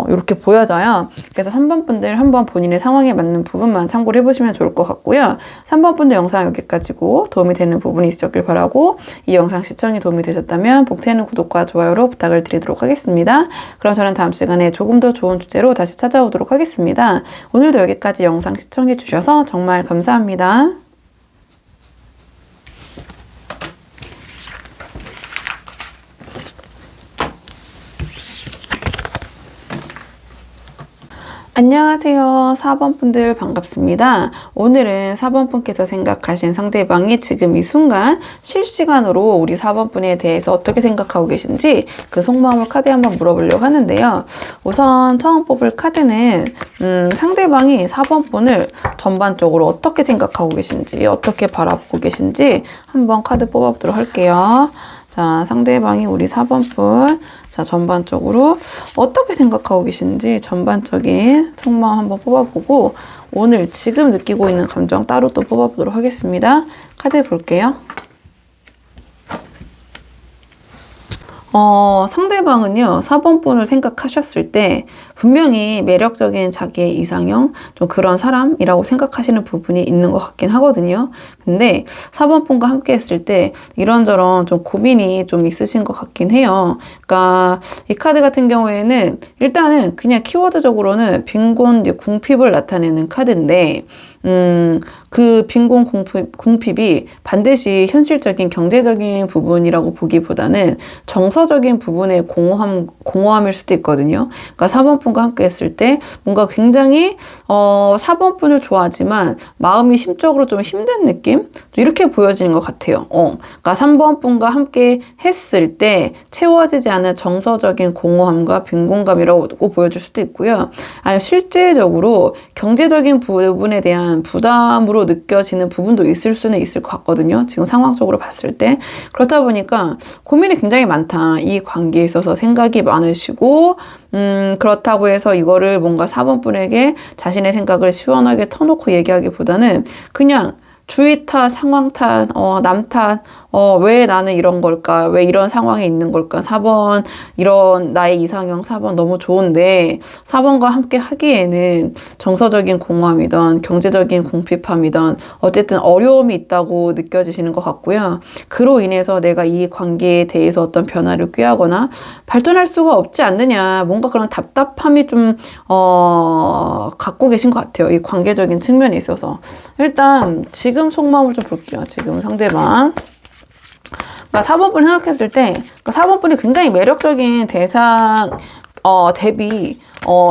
이렇게 보여져요. 그래서 3번 분들 한번 본인의 상황에 맞는 부분만 참고를 해보시면 좋을 것 같고요. 3번 분들 영상 여기까지고 도움이 되는 부분이 있었길 바라고 이 영상 시청이 도움이 되셨다면 복채는 구독과 좋아요로 부탁을 드리도록 하겠습니다. 그럼 저는 다음 시간에 조금 더 좋은 주제로 다시 찾아오도록 하겠습니다. 오늘도 여기까지 영상 시청해 주셔서 정말 감사합니다. 안녕하세요. 4번 분들 반갑습니다. 오늘은 4번 분께서 생각하신 상대방이 지금 이 순간 실시간으로 우리 4번 분에 대해서 어떻게 생각하고 계신지 그 속마음을 카드에 한번 물어보려고 하는데요. 우선 처음 뽑을 카드는 상대방이 4번 분을 전반적으로 어떻게 생각하고 계신지 어떻게 바라보고 계신지 한번 카드 뽑아보도록 할게요. 자, 상대방이 우리 4번 분 자, 전반적으로 어떻게 생각하고 계신지 전반적인 속마음 한번 뽑아보고 오늘 지금 느끼고 있는 감정 따로 또 뽑아보도록 하겠습니다. 카드 볼게요. 상대방은요, 4번 분을 생각하셨을 때 분명히 매력적인 자기의 이상형, 좀 그런 사람이라고 생각하시는 부분이 있는 것 같긴 하거든요. 근데 4번 분과 함께 했을 때 이런저런 좀 고민이 좀 있으신 것 같긴 해요. 그러니까 이 카드 같은 경우에는 일단은 그냥 키워드적으로는 빈곤, 이제 궁핍을 나타내는 카드인데, 그 빈곤 궁핍이 반드시 현실적인 경제적인 부분이라고 보기보다는 정서적인 부분의 공허함일 수도 있거든요. 그러니까 4번 분과 함께 했을 때 뭔가 굉장히 4번 분을 좋아하지만 마음이 심적으로 좀 힘든 느낌? 이렇게 보여지는 것 같아요. 그러니까 3번 분과 함께 했을 때 채워지지 않은 정서적인 공허함과 빈곤감이라고 보여줄 수도 있고요. 아니면 실제적으로 경제적인 부분에 대한 부담으로 느껴지는 부분도 있을 수는 있을 것 같거든요. 지금 상황적으로 봤을 때. 그렇다 보니까 고민이 굉장히 많다. 이 관계에 있어서 생각이 많으시고, 그렇다고 해서 이거를 뭔가 4번 분에게 자신의 생각을 시원하게 터놓고 얘기하기보다는 그냥 주위 탓, 상황 탓, 남 탓, 왜 나는 이런 걸까? 왜 이런 상황에 있는 걸까? 4번, 이런 나의 이상형 4번 너무 좋은데, 4번과 함께 하기에는 정서적인 공허함이든, 경제적인 궁핍함이든, 어쨌든 어려움이 있다고 느껴지시는 것 같고요. 그로 인해서 내가 이 관계에 대해서 어떤 변화를 꾀하거나, 발전할 수가 없지 않느냐, 뭔가 그런 답답함이 좀, 갖고 계신 것 같아요. 이 관계적인 측면에 있어서. 일단, 지금 속마음을 좀 볼게요. 지금 상대방. 그러니까 4번분을 생각했을 때, 그러니까 4번분이 굉장히 매력적인 대상, 대비,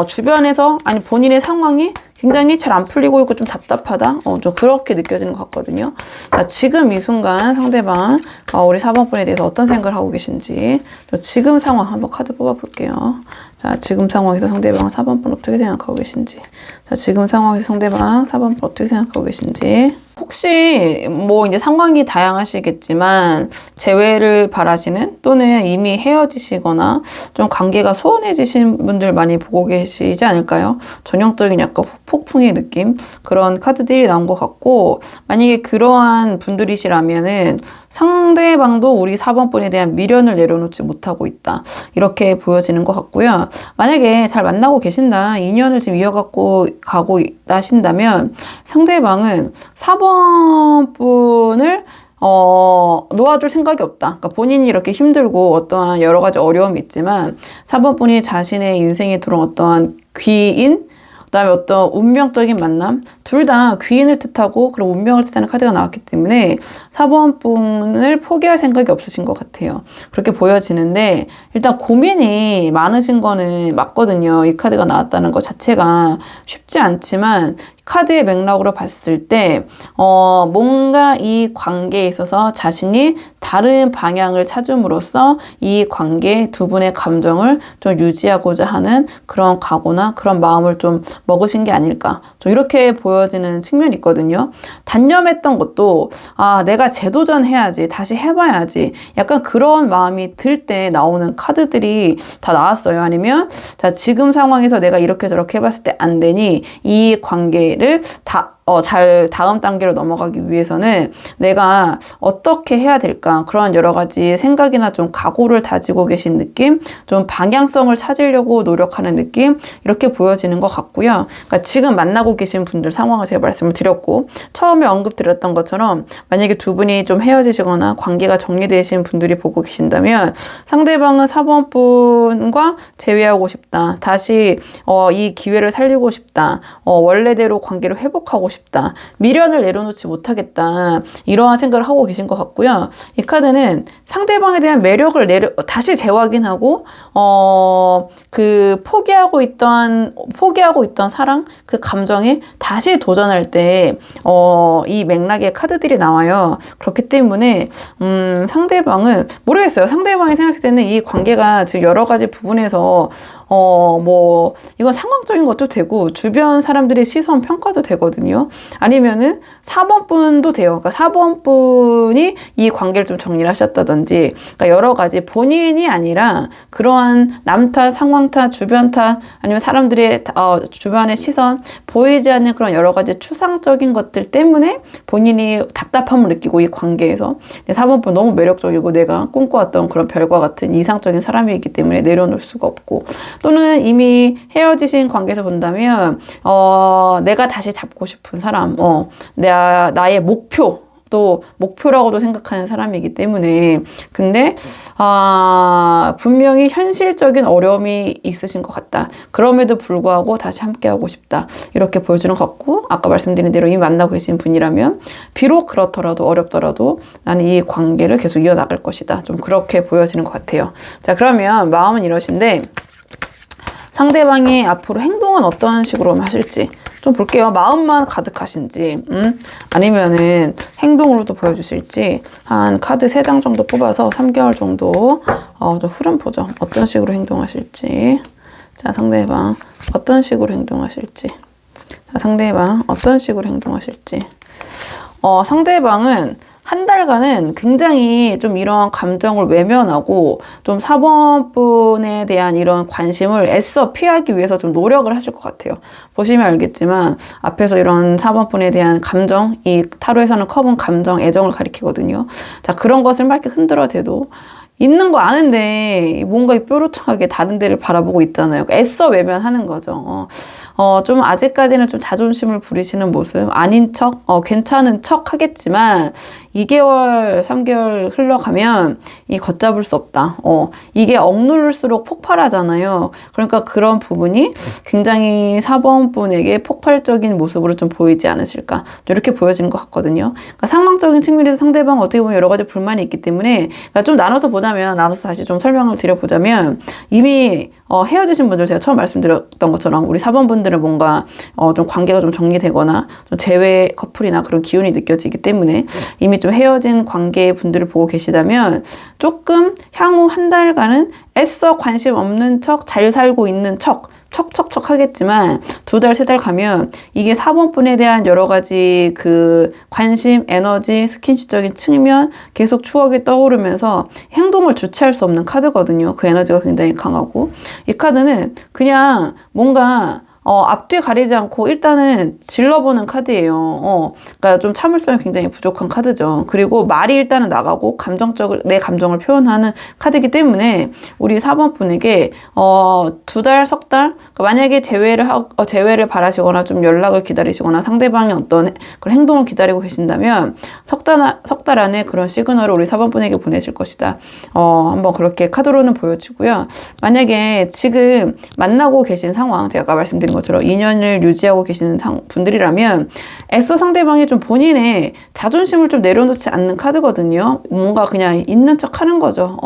주변에서, 아니, 본인의 상황이 굉장히 잘 안 풀리고 있고 좀 답답하다? 좀 그렇게 느껴지는 것 같거든요. 자, 지금 이 순간 상대방, 우리 4번분에 대해서 어떤 생각을 하고 계신지, 지금 상황 한번 카드 뽑아볼게요. 자, 지금 상황에서 상대방은 4번분 어떻게 생각하고 계신지. 자, 지금 상황에서 상대방 4번분 어떻게 생각하고 계신지. 혹시 뭐 이제 상황이 다양하시겠지만 재회를 바라시는 또는 이미 헤어지시거나 좀 관계가 소원해지신 분들 많이 보고 계시지 않을까요? 전형적인 약간 폭풍의 느낌 그런 카드들이 나온 것 같고 만약에 그러한 분들이시라면은 상대방도 우리 4번분에 대한 미련을 내려놓지 못하고 있다. 이렇게 보여지는 것 같고요. 만약에 잘 만나고 계신다. 인연을 지금 이어가고 가고 하신다면 상대방은 4번분을 놓아줄 생각이 없다. 그러니까 본인이 이렇게 힘들고 어떠한 여러 가지 어려움이 있지만 4번분이 자신의 인생에 들어온 어떠한 귀인 그다음에 어떤 운명적인 만남 둘 다 귀인을 뜻하고 그리고 운명을 뜻하는 카드가 나왔기 때문에 4번 분을 포기할 생각이 없으신 것 같아요. 그렇게 보여지는데 일단 고민이 많으신 거는 맞거든요. 이 카드가 나왔다는 것 자체가 쉽지 않지만 카드의 맥락으로 봤을 때 뭔가 이 관계에 있어서 자신이 다른 방향을 찾음으로써 이 관계 두 분의 감정을 좀 유지하고자 하는 그런 각오나 그런 마음을 좀 먹으신 게 아닐까 좀 이렇게 보여지는 측면이 있거든요. 단념했던 것도 내가 재도전해야지 다시 해봐야지 약간 그런 마음이 들 때 나오는 카드들이 다 나왔어요. 아니면 자 지금 상황에서 내가 이렇게 저렇게 해봤을 때 안 되니 이 관계를 잘 다음 단계로 넘어가기 위해서는 내가 어떻게 해야 될까 그런 여러 가지 생각이나 좀 각오를 다지고 계신 느낌 좀 방향성을 찾으려고 노력하는 느낌 이렇게 보여지는 것 같고요. 그러니까 지금 만나고 계신 분들 상황을 제가 말씀을 드렸고 처음에 언급드렸던 것처럼 만약에 두 분이 좀 헤어지시거나 관계가 정리되신 분들이 보고 계신다면 상대방은 4번 분과 재회하고 싶다. 다시 이 기회를 살리고 싶다. 원래대로 관계를 회복하고 싶다. 미련을 내려놓지 못하겠다. 이러한 생각을 하고 계신 것 같고요. 이 카드는 상대방에 대한 매력을 다시 재확인하고 그 포기하고 있던 사랑 그 감정에 다시 도전할 때 이 맥락의 카드들이 나와요. 그렇기 때문에 상대방은 모르겠어요. 상대방이 생각했을 때는 이 관계가 지금 여러 가지 부분에서 뭐, 이건 상황적인 것도 되고, 주변 사람들의 시선 평가도 되거든요. 아니면은 4번 분도 돼요. 그러니까 4번 분이 이 관계를 좀 정리를 하셨다든지, 그러니까 여러 가지 본인이 아니라 그러한 남 탓, 상황 탓, 주변 탓, 아니면 사람들의, 주변의 시선, 보이지 않는 그런 여러 가지 추상적인 것들 때문에 본인이 답답함을 느끼고 이 관계에서 4번 분 너무 매력적이고 내가 꿈꿔왔던 그런 별과 같은 이상적인 사람이기 때문에 내려놓을 수가 없고, 또는 이미 헤어지신 관계에서 본다면 내가 다시 잡고 싶은 사람, 나의 목표, 또 목표라고도 생각하는 사람이기 때문에, 근데 분명히 현실적인 어려움이 있으신 것 같다. 그럼에도 불구하고 다시 함께하고 싶다. 이렇게 보여주는 것 같고, 아까 말씀드린 대로 이미 만나고 계신 분이라면 비록 그렇더라도 어렵더라도 나는 이 관계를 계속 이어나갈 것이다. 좀 그렇게 보여지는 것 같아요. 자, 그러면 마음은 이러신데 상대방이 앞으로 행동은 어떤 식으로 하실지 좀 볼게요. 마음만 가득하신지, 아니면은 행동으로도 보여주실지, 한 카드 3장 정도 뽑아서 3개월 정도, 좀 흐름 보죠. 어떤 식으로 행동하실지. 자, 상대방 어떤 식으로 행동하실지. 자, 상대방 어떤 식으로 행동하실지. 상대방은 한 달간은 굉장히 좀 이런 감정을 외면하고 좀 4번 분에 대한 이런 관심을 애써 피하기 위해서 좀 노력을 하실 것 같아요. 보시면 알겠지만 앞에서 이런 4번 분에 대한 감정, 이 타로에서는 컵은 감정, 애정을 가리키거든요. 자, 그런 것을 막 이렇게 흔들어대도 있는 거 아는데 뭔가 뾰루퉁하게 다른 데를 바라보고 있잖아요. 애써 외면하는 거죠. 좀 아직까지는 좀 자존심을 부리시는 모습, 아닌 척, 괜찮은 척 하겠지만 2개월, 3개월 흘러가면 이 걷잡을 수 없다. 이게 억누를수록 폭발하잖아요. 그러니까 그런 부분이 굉장히 4번 분에게 폭발적인 모습으로 좀 보이지 않으실까. 이렇게 보여지는 것 같거든요. 그러니까 상황적인 측면에서 상대방 어떻게 보면 여러 가지 불만이 있기 때문에, 그러니까 좀 나눠서 다시 좀 설명을 드려보자면, 이미 헤어지신 분들, 제가 처음 말씀드렸던 것처럼 우리 4번 분들은 뭔가 좀 관계가 좀 정리되거나 좀 재회 커플이나 그런 기운이 느껴지기 때문에 이미 좀 헤어진 관계의 분들을 보고 계시다면 조금 향후 한 달간은 애써 관심 없는 척, 잘 살고 있는 척 하겠지만 2달, 3달 가면 이게 4번 분에 대한 여러 가지 그 관심, 에너지, 스킨십적인 측면 계속 추억이 떠오르면서 행동을 주체할 수 없는 카드거든요. 그 에너지가 굉장히 강하고, 이 카드는 그냥 뭔가 앞뒤 가리지 않고 일단은 질러보는 카드예요. 그러니까 좀 참을성이 굉장히 부족한 카드죠. 그리고 말이 일단은 나가고 내 감정을 표현하는 카드이기 때문에 우리 4번 분에게 2달, 석 달, 그러니까 만약에 재회를 바라시거나 좀 연락을 기다리시거나 상대방의 어떤 그런 행동을 기다리고 계신다면 석 달 안에 그런 시그널을 우리 4번 분에게 보내실 것이다. 한번 그렇게 카드로는 보여지고요. 만약에 지금 만나고 계신 상황, 제가 아까 말씀드린 것처럼 인연을 유지하고 계시는 분들이라면 애써 상대방이 좀 본인의 자존심을 좀 내려놓지 않는 카드거든요. 뭔가 그냥 있는 척 하는 거죠.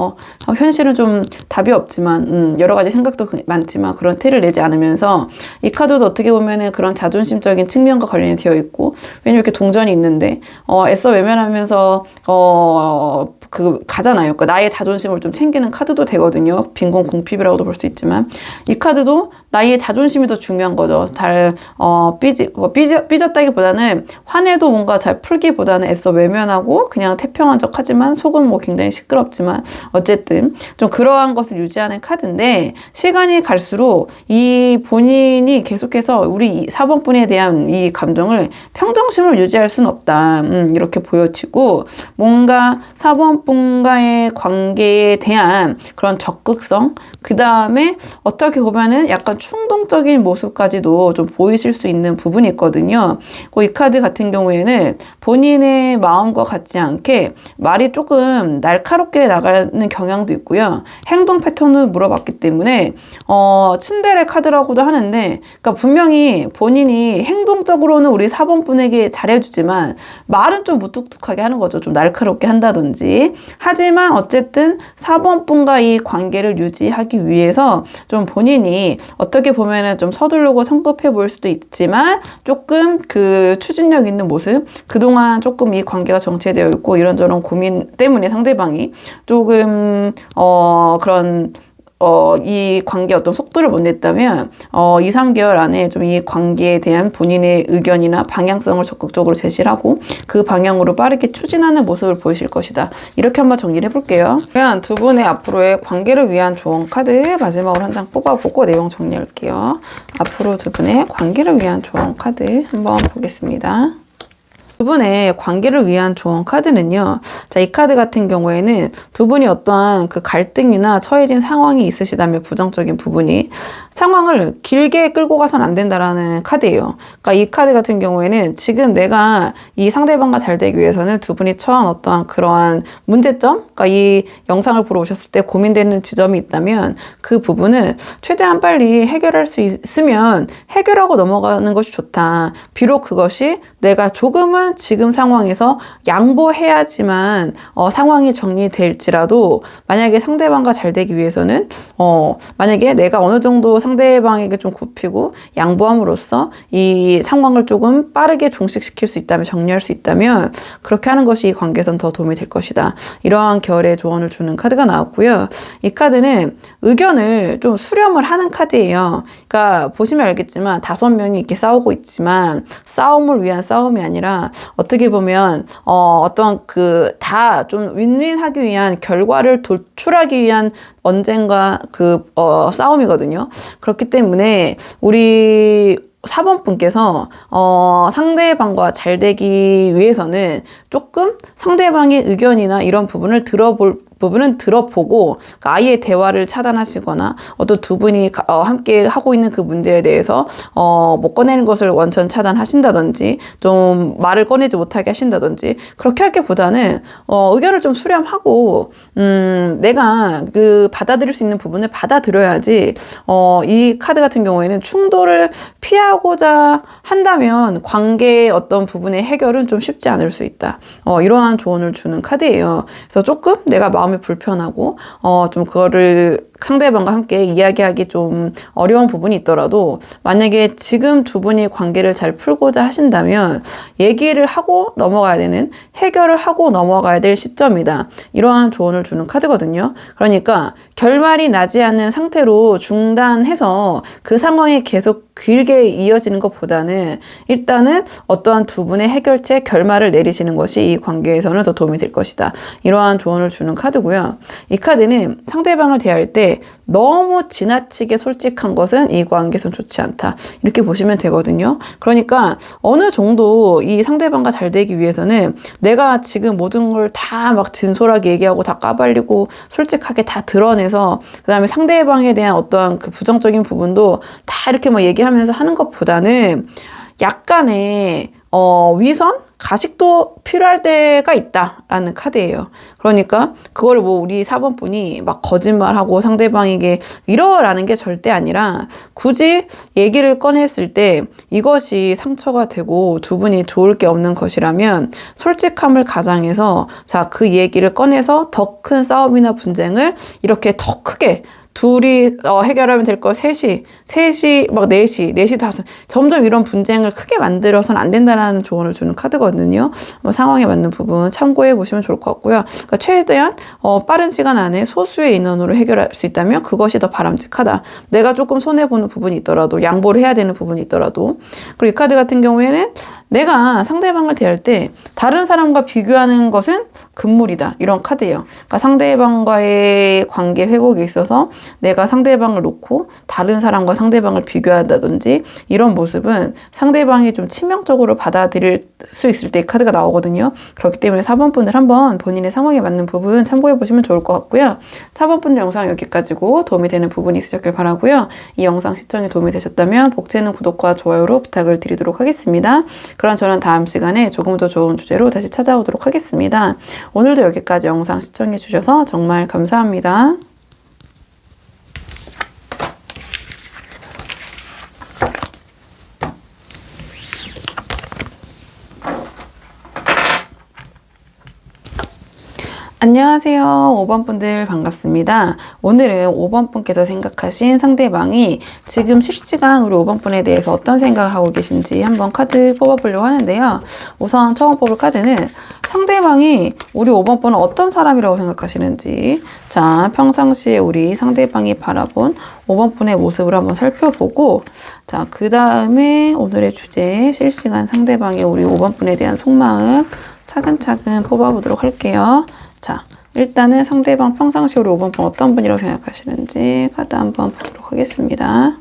현실은 좀 답이 없지만, 여러 가지 생각도 많지만 그런 티를 내지 않으면서, 이 카드도 어떻게 보면은 그런 자존심적인 측면과 관련이 되어 있고, 왜냐면 이렇게 동전이 있는데, 애써 외면하면서, 가잖아요. 그러니까 나의 자존심을 좀 챙기는 카드도 되거든요. 빈곤 궁핍이라고도 볼 수 있지만, 이 카드도 나의 자존심이 더 중요한 거죠. 삐졌다기보다는 화내도 뭔가 잘 풀기보다는 애써 외면하고 그냥 태평한 척 하지만 속은 뭐 굉장히 시끄럽지만 어쨌든 좀 그러한 것을 유지하는 카드인데, 시간이 갈수록 이 본인이 계속해서 우리 4번 분에 대한 이 감정을 평정심을 유지할 수는 없다. 이렇게 보여지고, 뭔가 4번 분과의 관계에 대한 그런 적극성, 그 다음에 어떻게 보면은 약간 충동적인 모습까지도 좀 보이실 수 있는 부분이 있거든요. 이 카드 같은 경우에는 본인의 마음과 같지 않게 말이 조금 날카롭게 나가는 경향도 있고요. 행동 패턴을 물어봤기 때문에 츤데레 카드라고도 하는데, 그러니까 분명히 본인이 행동적으로는 우리 4번 분에게 잘해주지만 말은 좀 무뚝뚝하게 하는 거죠. 좀 날카롭게 한다든지. 하지만 어쨌든 4번 분과 이 관계를 유지하기 위해서 좀 본인이 어떻게 보면은 좀 서두르고 성급해 보일 수도 있지만 조금 그 추진력 있는 모습, 그동안 조금 이 관계가 정체되어 있고 이런저런 고민 때문에 상대방이 조금 그런 이 관계 어떤 속도를 못 냈다면 2, 3개월 안에 좀 이 관계에 대한 본인의 의견이나 방향성을 적극적으로 제시를 하고 그 방향으로 빠르게 추진하는 모습을 보이실 것이다. 이렇게 한번 정리를 해볼게요. 그러면 두 분의 앞으로의 관계를 위한 조언 카드 마지막으로 한 장 뽑아보고 내용 정리할게요. 앞으로 두 분의 관계를 위한 조언 카드 한번 보겠습니다. 두 분의 관계를 위한 조언 카드는요. 자, 이 카드 같은 경우에는 두 분이 어떠한 그 갈등이나 처해진 상황이 있으시다면 부정적인 부분이 상황을 길게 끌고 가선 안 된다라는 카드예요. 그러니까 이 카드 같은 경우에는 지금 내가 이 상대방과 잘 되기 위해서는 두 분이 처한 어떠한 그러한 문제점, 그러니까 이 영상을 보러 오셨을 때 고민되는 지점이 있다면 그 부분은 최대한 빨리 해결할 수 있으면 해결하고 넘어가는 것이 좋다. 비록 그것이 내가 조금은 지금 상황에서 양보해야지만 상황이 정리될지라도 만약에 상대방과 잘 되기 위해서는 만약에 내가 어느 정도 상대방에게 좀 굽히고 양보함으로써 이 상황을 조금 빠르게 종식시킬 수 있다면, 정리할 수 있다면 그렇게 하는 것이 이 관계에선 더 도움이 될 것이다. 이러한 결의 조언을 주는 카드가 나왔고요. 이 카드는 의견을 좀 수렴을 하는 카드예요. 그러니까 보시면 알겠지만 5명이 이렇게 싸우고 있지만 싸움을 위한 싸움이 아니라 어떻게 보면 어떤 그 다 좀 윈윈하기 위한 결과를 도출하기 위한 언젠가 싸움이거든요. 그렇기 때문에 우리 4번 분께서 상대방과 잘 되기 위해서는 조금 상대방의 의견이나 이런 부분을 들어보고 아예 대화를 차단하시거나 어떤 두 분이 함께 하고 있는 그 문제에 대해서 못 꺼내는 것을 원천 차단하신다든지 좀 말을 꺼내지 못하게 하신다든지 그렇게 하기보다는 의견을 좀 수렴하고 내가 그 받아들일 수 있는 부분을 받아들여야지 이 카드 같은 경우에는 충돌을 피하고자 한다면 관계의 어떤 부분의 해결은 좀 쉽지 않을 수 있다. 이러한 조언을 주는 카드예요. 그래서 조금 내가 마음이 불편하고 좀 그거를 상대방과 함께 이야기하기 좀 어려운 부분이 있더라도 만약에 지금 두 분이 관계를 잘 풀고자 하신다면 얘기를 하고 넘어가야 되는, 해결을 하고 넘어가야 될 시점이다. 이러한 조언을 주는 카드거든요. 그러니까 결말이 나지 않는 상태로 중단해서 그 상황이 계속 길게 이어지는 것보다는 일단은 어떠한 두 분의 해결책, 결말을 내리시는 것이 이 관계에서는 더 도움이 될 것이다. 이러한 조언을 주는 카드고요. 이 카드는 상대방을 대할 때 너무 지나치게 솔직한 것은 이 관계에선 좋지 않다. 이렇게 보시면 되거든요. 그러니까 어느 정도 이 상대방과 잘 되기 위해서는 내가 지금 모든 걸 다 막 진솔하게 얘기하고 다 까발리고 솔직하게 다 드러내서 그 다음에 상대방에 대한 어떠한 그 부정적인 부분도 다 이렇게 막 얘기하면서 하는 것보다는 약간의 위선? 가식도 필요할 때가 있다라는 카드예요. 그러니까 그걸 우리 4번 분이 막 거짓말하고 상대방에게 이러라는 게 절대 아니라 굳이 얘기를 꺼냈을 때 이것이 상처가 되고 두 분이 좋을 게 없는 것이라면 솔직함을 가장해서 그 얘기를 꺼내서 더 큰 싸움이나 분쟁을 이렇게 더 크게 둘이 해결하면 될 거 셋이 막 넷이 5 점점 이런 분쟁을 크게 만들어서는 안 된다는 조언을 주는 카드거든요. 상황에 맞는 부분 참고해 보시면 좋을 것 같고요. 그러니까 최대한 빠른 시간 안에 소수의 인원으로 해결할 수 있다면 그것이 더 바람직하다. 내가 조금 손해보는 부분이 있더라도 양보를 해야 되는 부분이 있더라도. 그리고 이 카드 같은 경우에는 내가 상대방을 대할 때 다른 사람과 비교하는 것은 금물이다. 이런 카드예요. 그러니까 상대방과의 관계 회복에 있어서 내가 상대방을 놓고 다른 사람과 상대방을 비교한다든지 이런 모습은 상대방이 좀 치명적으로 받아들일 수 있을 때 이 카드가 나오거든요. 그렇기 때문에 4번 분들 한번 본인의 상황에 맞는 부분 참고해 보시면 좋을 것 같고요. 4번 분들 영상 여기까지고 도움이 되는 부분이 있으셨길 바라고요. 이 영상 시청에 도움이 되셨다면 복제는 구독과 좋아요로 부탁을 드리도록 하겠습니다. 그럼 저는 다음 시간에 조금 더 좋은 주제로 다시 찾아오도록 하겠습니다. 오늘도 여기까지 영상 시청해 주셔서 정말 감사합니다. 안녕하세요. 5번 분들 반갑습니다. 오늘은 5번 분께서 생각하신 상대방이 지금 실시간 우리 5번 분에 대해서 어떤 생각을 하고 계신지 한번 카드 뽑아보려고 하는데요. 우선 처음 뽑을 카드는 상대방이 우리 5번 분은 어떤 사람이라고 생각하시는지, 자, 평상시에 우리 상대방이 바라본 5번 분의 모습을 한번 살펴보고, 자, 그 다음에 오늘의 주제, 실시간 상대방의 우리 5번 분에 대한 속마음 차근차근 뽑아보도록 할게요. 자, 일단은 상대방 평상시 우리 5번 분 어떤 분이라고 생각하시는지 카드 한번 보도록 하겠습니다.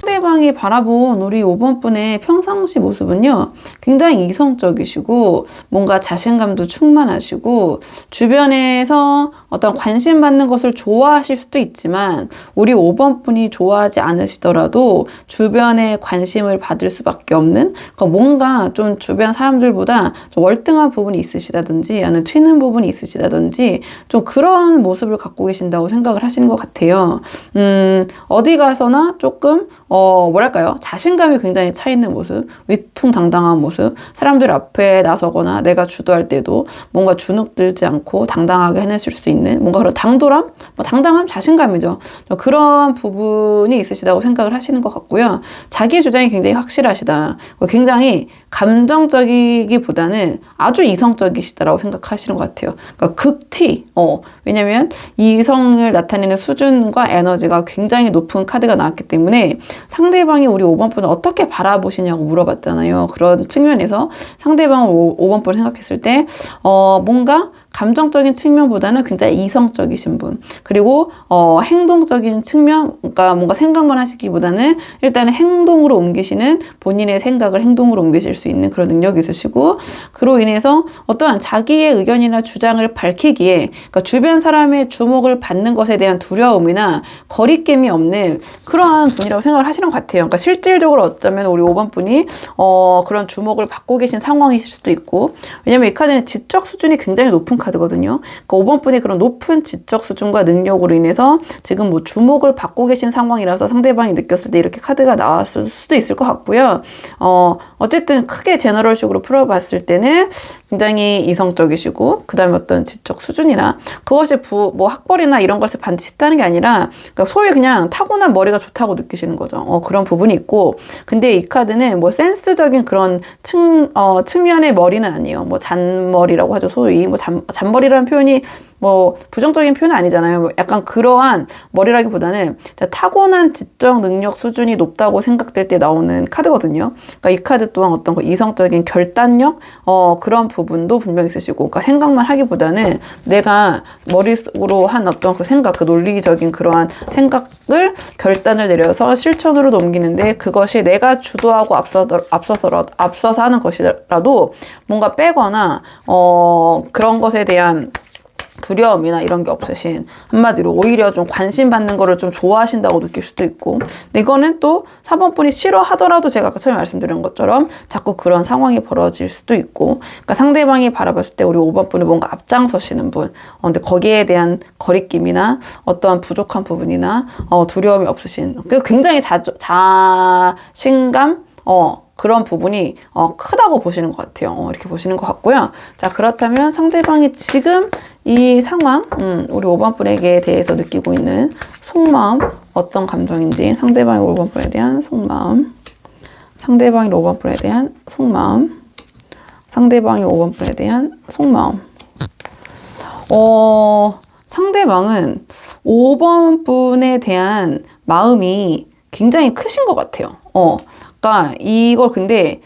상대방이 바라본 우리 5번 분의 평상시 모습은요, 굉장히 이성적이시고 뭔가 자신감도 충만하시고 주변에서 어떤 관심 받는 것을 좋아하실 수도 있지만 우리 5번 분이 좋아하지 않으시더라도 주변에 관심을 받을 수밖에 없는, 그러니까 뭔가 좀 주변 사람들보다 좀 월등한 부분이 있으시다든지 아니면 튀는 부분이 있으시다든지 좀 그런 모습을 갖고 계신다고 생각을 하시는 것 같아요. 어디 가서나 조금 뭐랄까요? 자신감이 굉장히 차 있는 모습, 위풍당당한 모습, 사람들 앞에 나서거나 내가 주도할 때도 뭔가 주눅 들지 않고 당당하게 해내실 수 있는 뭔가 그런 당돌함? 당당함? 자신감이죠. 그런 부분이 있으시다고 생각을 하시는 것 같고요. 자기 주장이 굉장히 확실하시다. 굉장히 감정적이기보다는 아주 이성적이시다라고 생각하시는 것 같아요. 그러니까 극티. 왜냐면 이성을 나타내는 수준과 에너지가 굉장히 높은 카드가 나왔기 때문에 상대방이 우리 5번 분을 어떻게 바라보시냐고 물어봤잖아요. 그런 측면에서 상대방을 5번 분을 생각했을 때 뭔가 감정적인 측면보다는 굉장히 이성적이신 분, 그리고 행동적인 측면, 그러니까 뭔가 생각만 하시기보다는 일단은 행동으로 옮기시는, 본인의 생각을 행동으로 옮기실 수 있는 그런 능력이 있으시고, 그로 인해서 어떠한 자기의 의견이나 주장을 밝히기에, 그러니까 주변 사람의 주목을 받는 것에 대한 두려움이나 거리낌이 없는 그러한 분이라고 생각을 하시는 것 같아요. 그러니까 실질적으로 어쩌면 우리 5번 분이 그런 주목을 받고 계신 상황이실 수도 있고, 왜냐면 이 카드는 지적 수준이 굉장히 높은 카드거든요. 그러니까 5번 분이 그런 높은 지적 수준과 능력으로 인해서 지금 뭐 주목을 받고 계신 상황이라서 상대방이 느꼈을 때 이렇게 카드가 나왔을 수도 있을 것 같고요. 어쨌든 크게 제너럴식으로 풀어봤을 때는 굉장히 이성적이시고, 그 다음에 어떤 지적 수준이나 그것이 뭐 학벌이나 이런 것을 반드시 있다는 게 아니라, 그러니까 소위 그냥 타고난 머리가 좋다고 느끼시는 거죠. 그런 부분이 있고, 근데 이 카드는 뭐 센스적인 그런 측면의 머리는 아니에요. 뭐 잔머리라고 하죠. 소위 뭐 잔머리라는 표현이 뭐 부정적인 표현은 아니잖아요. 뭐 약간 그러한 머리라기보다는 타고난 지적 능력 수준이 높다고 생각될 때 나오는 카드거든요. 그러니까 이 카드 또한 어떤 그 이성적인 결단력 그런 부분도 분명히 있으시고, 그러니까 생각만 하기보다는 내가 머릿속으로 한 어떤 그 생각, 그 논리적인 그러한 생각을 결단을 내려서 실천으로 옮기는데, 그것이 내가 주도하고 앞서서 하는 것이라도 뭔가 빼거나 그런 것에 대한 두려움이나 이런 게 없으신, 한마디로 오히려 좀 관심 받는 거를 좀 좋아하신다고 느낄 수도 있고, 근데 이거는 또 4번 분이 싫어하더라도 제가 아까 처음에 말씀드린 것처럼 자꾸 그런 상황이 벌어질 수도 있고, 그러니까 상대방이 바라봤을 때 우리 5번 분이 뭔가 앞장서시는 분, 근데 거기에 대한 거리낌이나 어떠한 부족한 부분이나 두려움이 없으신, 굉장히 자신감, 그런 부분이 크다고 보시는 것 같아요. 이렇게 보시는 것 같고요. 자, 그렇다면 상대방이 지금 이 상황, 우리 5번 분에게 대해서 느끼고 있는 속마음, 어떤 감정인지, 상대방의 5번 분에 대한 속마음, 상대방의 5번 분에 대한 속마음, 상대방의 5번 분에 대한 속마음. 상대방은 5번 분에 대한 마음이 굉장히 크신 것 같아요. 그러니까 이걸 근데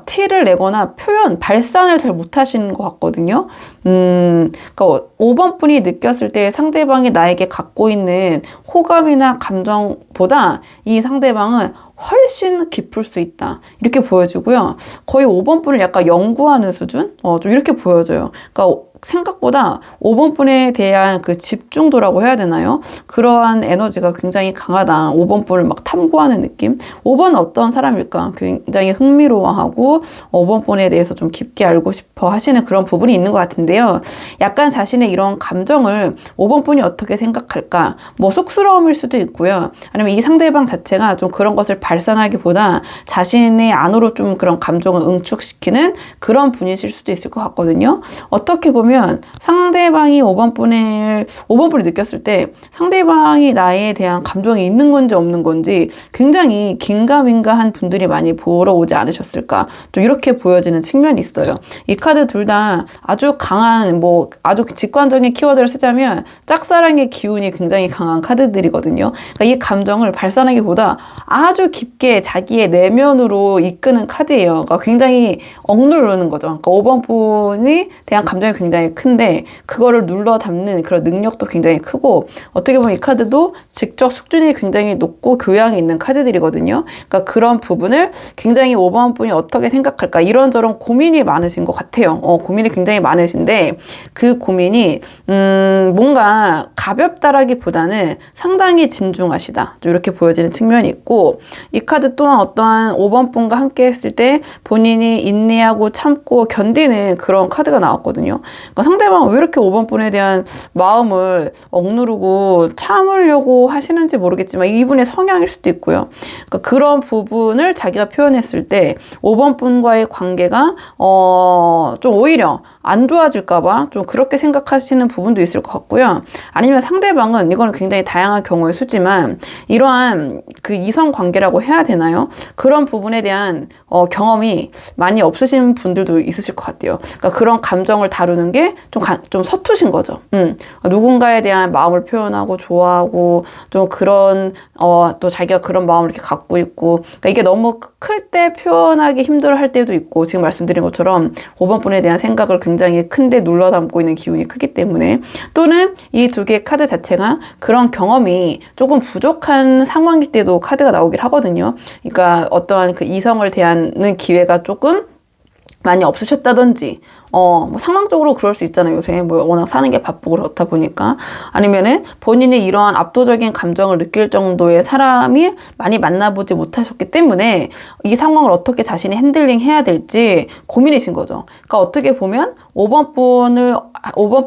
티를 내거나 발산을 잘 못하시는 것 같거든요. 그러니까 5번 분이 느꼈을 때 상대방이 나에게 갖고 있는 호감이나 감정보다 이 상대방은 훨씬 깊을 수 있다, 이렇게 보여지고요. 거의 5번 분을 약간 연구하는 수준? 좀 이렇게 보여져요. 그러니까 생각보다 5번 분에 대한 그 집중도라고 해야 되나요? 그러한 에너지가 굉장히 강하다. 5번 분을 막 탐구하는 느낌? 5번은 어떤 사람일까? 굉장히 흥미로워하고 5번 분에 대해서 좀 깊게 알고 싶어 하시는 그런 부분이 있는 것 같은데요. 약간 자신의 이런 감정을 5번 분이 어떻게 생각할까? 뭐 쑥스러움일 수도 있고요. 아니면 이 상대방 자체가 좀 그런 것을 발산하기보다 자신의 안으로 좀 그런 감정을 응축시키는 그런 분이실 수도 있을 것 같거든요. 어떻게 보면 보면 상대방이 5번분이 느꼈을 때 상대방이 나에 대한 감정이 있는 건지 없는 건지 굉장히 긴가민가한 분들이 많이 보러 오지 않으셨을까. 좀 이렇게 보여지는 측면이 있어요. 이 카드 둘 다 아주 강한, 아주 직관적인 키워드를 쓰자면 짝사랑의 기운이 굉장히 강한 카드들이거든요. 그러니까 이 감정을 발산하기보다 아주 깊게 자기의 내면으로 이끄는 카드예요. 그러니까 굉장히 억누르는 거죠. 그러니까 5번 분이 대한 감정이 굉장히 큰데 그거를 눌러 담는 그런 능력도 굉장히 크고, 어떻게 보면 이 카드도 직접 수준이 굉장히 높고 교양이 있는 카드들이거든요. 그러니까 그런 부분을 굉장히 5번 분이 어떻게 생각할까, 이런저런 고민이 많으신 것 같아요. 고민이 굉장히 많으신데 그 고민이 뭔가 가볍다라기보다는 상당히 진중하시다, 좀 이렇게 보여지는 측면이 있고, 이 카드 또한 어떠한 5번 분과 함께 했을 때 본인이 인내하고 참고 견디는 그런 카드가 나왔거든요. 그러니까 상대방은 왜 이렇게 5번 분에 대한 마음을 억누르고 참으려고 하시는지 모르겠지만 이분의 성향일 수도 있고요. 그러니까 그런 부분을 자기가 표현했을 때 5번 분과의 관계가 좀 오히려 안 좋아질까봐 좀 그렇게 생각하시는 부분도 있을 것 같고요. 아니면 상대방은, 이거는 굉장히 다양한 경우의 수지만, 이러한 그 이성 관계라고 해야 되나요? 그런 부분에 대한 경험이 많이 없으신 분들도 있으실 것 같아요. 그러니까 그런 감정을 다루는 게 좀 서투신 거죠. 누군가에 대한 마음을 표현하고 좋아하고 좀 그런 또 자기가 그런 마음을 이렇게 갖고 있고, 그러니까 이게 너무 클 때 표현하기 힘들어 할 때도 있고, 지금 말씀드린 것처럼 5번 분에 대한 생각을 굉장히 큰데 눌러 담고 있는 기운이 크기 때문에, 또는 이 두 개의 카드 자체가 그런 경험이 조금 부족한 상황일 때도 카드가 나오긴 하거든요. 그러니까 어떠한 그 이성을 대하는 기회가 조금 많이 없으셨다든지, 상황적으로 그럴 수 있잖아요. 요새 워낙 사는 게 바쁘고 그렇다 보니까. 아니면은 본인이 이러한 압도적인 감정을 느낄 정도의 사람이 많이 만나보지 못하셨기 때문에 이 상황을 어떻게 자신이 핸들링 해야 될지 고민이신 거죠. 그러니까 어떻게 보면 5번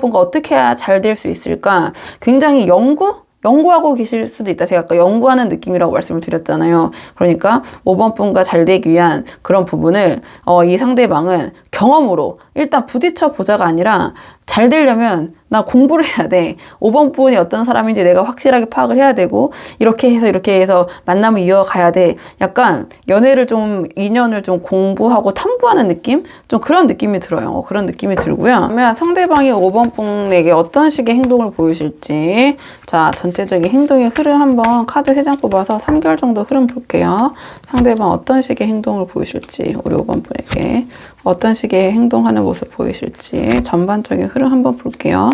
분과 어떻게 해야 잘 될 수 있을까? 굉장히 연구하고 계실 수도 있다. 제가 아까 연구하는 느낌이라고 말씀을 드렸잖아요. 그러니까 5번 분과 잘 되기 위한 그런 부분을 이 상대방은 경험으로 일단 부딪혀 보자가 아니라, 잘 되려면 나 공부를 해야 돼. 5번 분이 어떤 사람인지 내가 확실하게 파악을 해야 되고, 이렇게 해서 만남을 이어가야 돼. 약간 인연을 좀 공부하고 탐구하는 느낌? 좀 그런 느낌이 들어요. 그런 느낌이 들고요. 그러면 상대방이 5번 분에게 어떤 식의 행동을 보이실지, 자, 전체적인 행동의 흐름 한번 카드 3장 뽑아서 3개월 정도 흐름 볼게요. 상대방 어떤 식의 행동을 보이실지, 우리 5번 분에게 어떤 식의 행동하는 모습 보이실지 전반적인 흐름 한번 볼게요.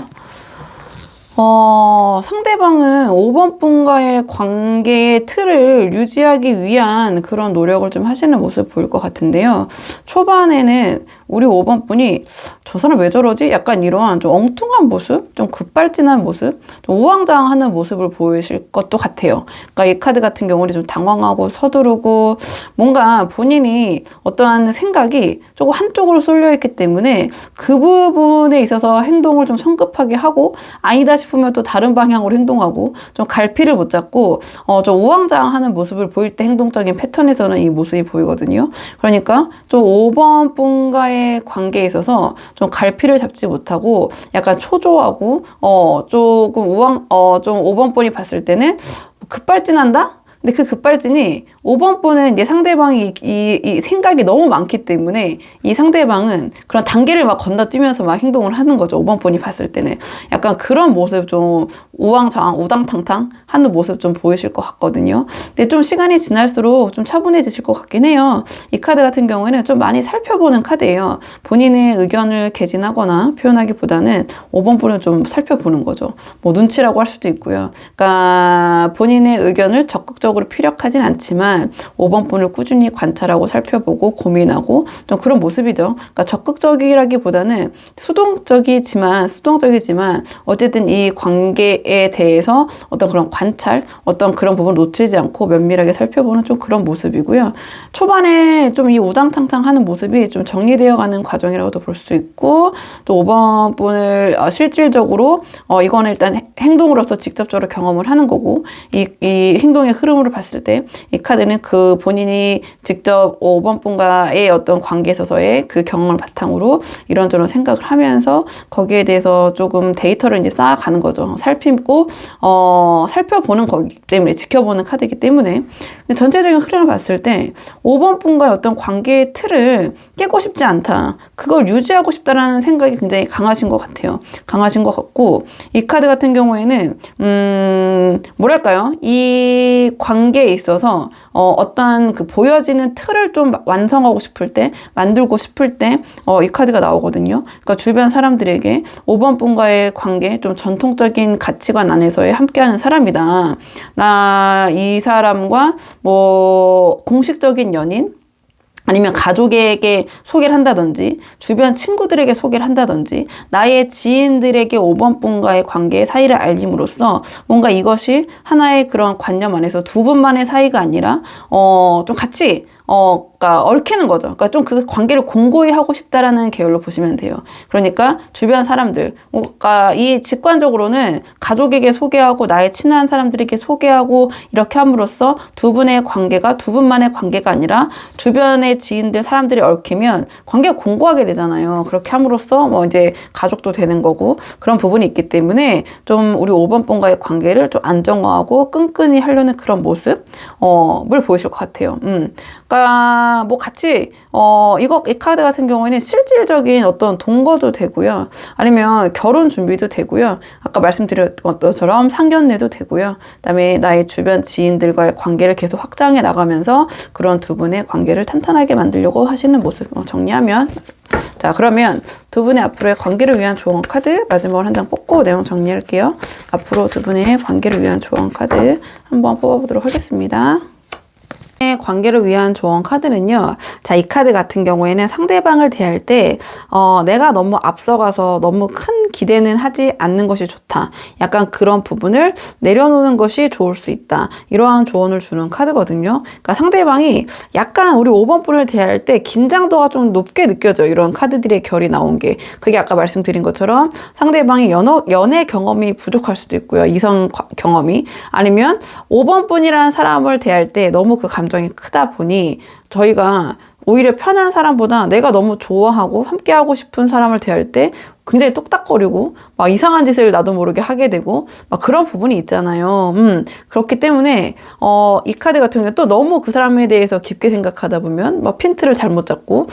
상대방은 5번 분과의 관계의 틀을 유지하기 위한 그런 노력을 좀 하시는 모습 보일 것 같은데요. 초반에는 우리 5번 분이 저 사람 왜 저러지? 약간 이러한 좀 엉뚱한 모습, 좀 급발진한 모습, 좀 우왕좌왕하는 모습을 보이실 것도 같아요. 그러니까 이 카드 같은 경우는 좀 당황하고 서두르고, 뭔가 본인이 어떠한 생각이 조금 한쪽으로 쏠려 있기 때문에 그 부분에 있어서 행동을 좀 성급하게 하고, 아니다 싶으면 또 다른 방향으로 행동하고, 좀 갈피를 못 잡고 좀 우왕좌왕하는 모습을 보일 때 행동적인 패턴에서는 이 모습이 보이거든요. 그러니까 좀 5번 분과의 관계에 있어서 좀 갈피를 잡지 못하고 약간 초조하고 조금 좀 5번 분이 봤을 때는 급발진한다? 근데 그 급발진이 5번 분은 이제 상대방이 이 생각이 너무 많기 때문에 이 상대방은 그런 단계를 막 건너뛰면서 막 행동을 하는 거죠. 5번 분이 봤을 때는 약간 그런 모습, 좀 우왕좌왕, 우당탕탕 하는 모습 좀 보이실 것 같거든요. 근데 좀 시간이 지날수록 좀 차분해지실 것 같긴 해요. 이 카드 같은 경우에는 좀 많이 살펴보는 카드예요. 본인의 의견을 개진하거나 표현하기보다는 5번 분을 좀 살펴보는 거죠. 눈치라고 할 수도 있고요. 그러니까 본인의 의견을 적극적으로 피력하진 않지만 5번 분을 꾸준히 관찰하고 살펴보고 고민하고 좀 그런 모습이죠. 그러니까 적극적이라기보다는 수동적이지만 어쨌든 이 관계에 대해서 어떤 그런 관찰, 어떤 그런 부분을 놓치지 않고 면밀하게 살펴보는 좀 그런 모습이고요. 초반에 좀 이 우당탕탕 하는 모습이 좀 정리되어 가는 과정이라고도 볼 수 있고, 또 5번 분을 실질적으로 이거는 일단 행동으로서 직접적으로 경험을 하는 거고, 이 행동의 흐름을 흐름으로 봤을 때 이 카드는 그 본인이 직접 5번 분과의 어떤 관계에 있어서의 그 경험을 바탕으로 이런저런 생각을 하면서 거기에 대해서 조금 데이터를 이제 쌓아가는 거죠. 살펴보는 거기 때문에, 지켜보는 카드이기 때문에. 전체적인 흐름을 봤을 때 5번 분과의 어떤 관계의 틀을 깨고 싶지 않다, 그걸 유지하고 싶다라는 생각이 굉장히 강하신 것 같아요. 강하신 것 같고, 이 카드 같은 경우에는 뭐랄까요, 이 관계에 있어서 어떠한 그 보여지는 틀을 좀 완성하고 싶을 때, 만들고 싶을 때 이 카드가 나오거든요. 그러니까 주변 사람들에게 5번 분과의 관계, 좀 전통적인 가치관 안에서의 함께하는 사람이다, 나 이 사람과 뭐 공식적인 연인, 아니면 가족에게 소개를 한다든지, 주변 친구들에게 소개를 한다든지, 나의 지인들에게 5번 분과의 관계의 사이를 알림으로써 뭔가 이것이 하나의 그런 관념 안에서 두 분만의 사이가 아니라 좀 같이 그러니까 얽히는 거죠. 그러니까 좀 그 관계를 공고히 하고 싶다라는 계열로 보시면 돼요. 그러니까 주변 사람들, 그러니까 이 직관적으로는 가족에게 소개하고 나의 친한 사람들에게 소개하고 이렇게 함으로써 두 분의 관계가 두 분만의 관계가 아니라 주변의 지인들, 사람들이 얽히면 관계가 공고하게 되잖아요. 그렇게 함으로써 뭐 이제 가족도 되는 거고, 그런 부분이 있기 때문에 좀 우리 5번 분과의 관계를 좀 안정화하고 끈끈이 하려는 그런 모습을 보이실 것 같아요. 그러니까 뭐 같이 이 카드 같은 경우에는 실질적인 어떤 동거도 되고요, 아니면 결혼 준비도 되고요, 아까 말씀드렸던 것처럼 상견례도 되고요, 그다음에 나의 주변 지인들과의 관계를 계속 확장해 나가면서 그런 두 분의 관계를 탄탄하게 만들려고 하시는 모습 정리하면, 자, 그러면 두 분의 앞으로의 관계를 위한 조언 카드 마지막으로 한 장 뽑고 내용 정리할게요. 앞으로 두 분의 관계를 위한 조언 카드 한번 뽑아보도록 하겠습니다. 관계를 위한 조언 카드는요, 자, 이 카드 같은 경우에는 상대방을 대할 때 내가 너무 앞서가서 너무 큰 기대는 하지 않는 것이 좋다, 약간 그런 부분을 내려놓는 것이 좋을 수 있다, 이러한 조언을 주는 카드거든요. 그러니까 상대방이 약간 우리 5번 분을 대할 때 긴장도가 좀 높게 느껴져요. 이런 카드들의 결이 나온 게, 그게 아까 말씀드린 것처럼 상대방이 연애 경험이 부족할 수도 있고요, 이성 경험이, 아니면 5번 분이라는 사람을 대할 때 너무 그 감정이 크다 보니 저희가 오히려 편한 사람보다 내가 너무 좋아하고 함께하고 싶은 사람을 대할 때 굉장히 뚝딱거리고 막 이상한 짓을 나도 모르게 하게 되고 막 그런 부분이 있잖아요. 그렇기 때문에 이 카드 같은 경우는 또 너무 그 사람에 대해서 깊게 생각하다 보면 막 핀트를 잘못 잡고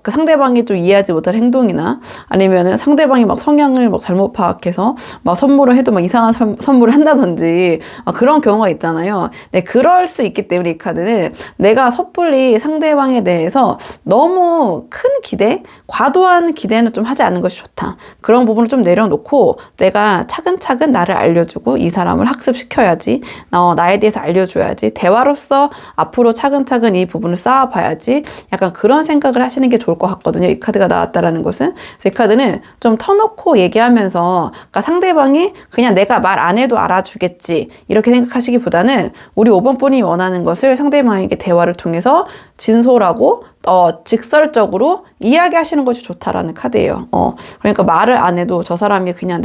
그 상대방이 좀 이해하지 못할 행동이나, 아니면은 상대방이 막 성향을 막 잘못 파악해서 막 선물을 해도 막 이상한 선물을 한다든지 그런 경우가 있잖아요. 네, 그럴 수 있기 때문에 이 카드는 내가 섣불리 상대방에 대해서 너무 큰 기대, 과도한 기대는 좀 하지 않는 것이 좋다. 그런 부분을 좀 내려놓고 내가 차근차근 나를 알려주고 이 사람을 학습시켜야지, 나에 대해서 알려줘야지, 대화로서 앞으로 차근차근 이 부분을 쌓아봐야지, 약간 그런 생각을 하시는 게 좋을 것 같거든요. 이 카드가 나왔다라는 것은. 그래서 이 카드는 좀 터놓고 얘기하면서, 그러니까 상대방이 그냥 내가 말 안 해도 알아주겠지 이렇게 생각하시기보다는 우리 5번 분이 원하는 것을 상대방에게 대화를 통해서 진솔하고 직설적으로 이야기하시는 것이 좋다라는 카드예요. 그러니까 말을 안 해도 저 사람이 그냥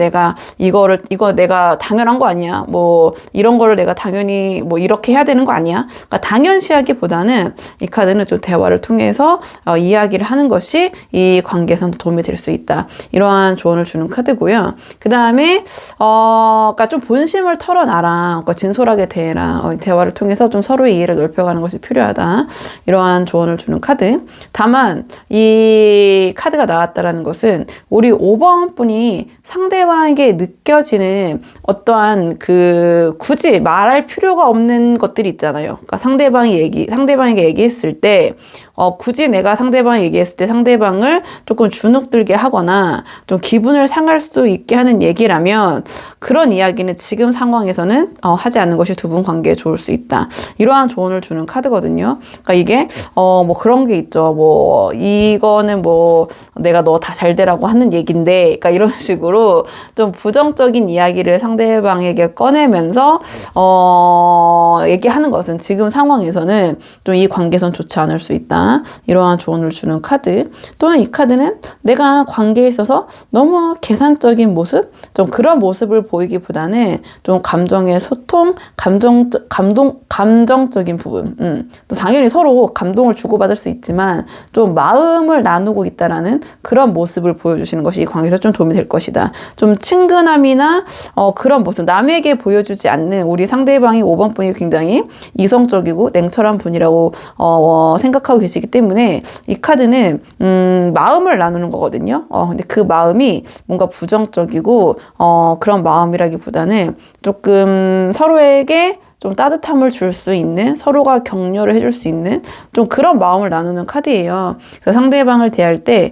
이거 내가 당연한 거 아니야, 뭐 이런 거를 내가 당연히 뭐 이렇게 해야 되는 거 아니야, 그러니까 당연시하기보다는 이 카드는 좀 대화를 통해서 이야기를 하는 것이 이 관계에서 도움이 될 수 있다, 이러한 조언을 주는 카드고요. 그 다음에 그러니까 좀 본심을 털어놔라, 그러니까 진솔하게 대해라, 대화를 통해서 좀 서로의 이해를 넓혀가는 것이 필요하다, 이러한 조언을 주는 카드. 다만 이 카드가 나왔다라는 것은 우리 5번 분이 상대방에게 느껴지는 어떠한 굳이 말할 필요가 없는 것들이 있잖아요. 그러니까 상대방에게 얘기했을 때 굳이 내가 상대방이 얘기했을 때 상대방을 조금 주눅들게 하거나 좀 기분을 상할 수 있게 하는 얘기라면 그런 이야기는 지금 상황에서는 하지 않는 것이 두 분 관계에 좋을 수 있다, 이러한 조언을 주는 카드거든요. 그러니까 이게 뭐 그런 게 게 있죠. 뭐 이거는 뭐 내가 너 다 잘 되라고 하는 얘긴데, 그러니까 이런 식으로 좀 부정적인 이야기를 상대방에게 꺼내면서 얘기하는 것은 지금 상황에서는 좀 이 관계선 좋지 않을 수 있다. 이러한 조언을 주는 카드. 또는 이 카드는 내가 관계에 있어서 너무 계산적인 모습, 좀 그런 모습을 보이기보다는 좀 감정의 소통, 감정적인 부분. 또 당연히 서로 감동을 주고받을 수 있지만 좀 마음을 나누고 있다라는 그런 모습을 보여주시는 것이 이 관계에서 좀 도움이 될 것이다. 좀 친근함이나 그런 모습, 남에게 보여주지 않는 우리 상대방이 5번 분이 굉장히 이성적이고 냉철한 분이라고 생각하고 계시기 때문에 이 카드는 마음을 나누는 거거든요. 근데 그 마음이 뭔가 부정적이고 그런 마음이라기보다는 조금 서로에게 좀 따뜻함을 줄 수 있는, 서로가 격려를 해줄 수 있는 좀 그런 마음을 나누는 카드예요. 그래서 상대방을 대할 때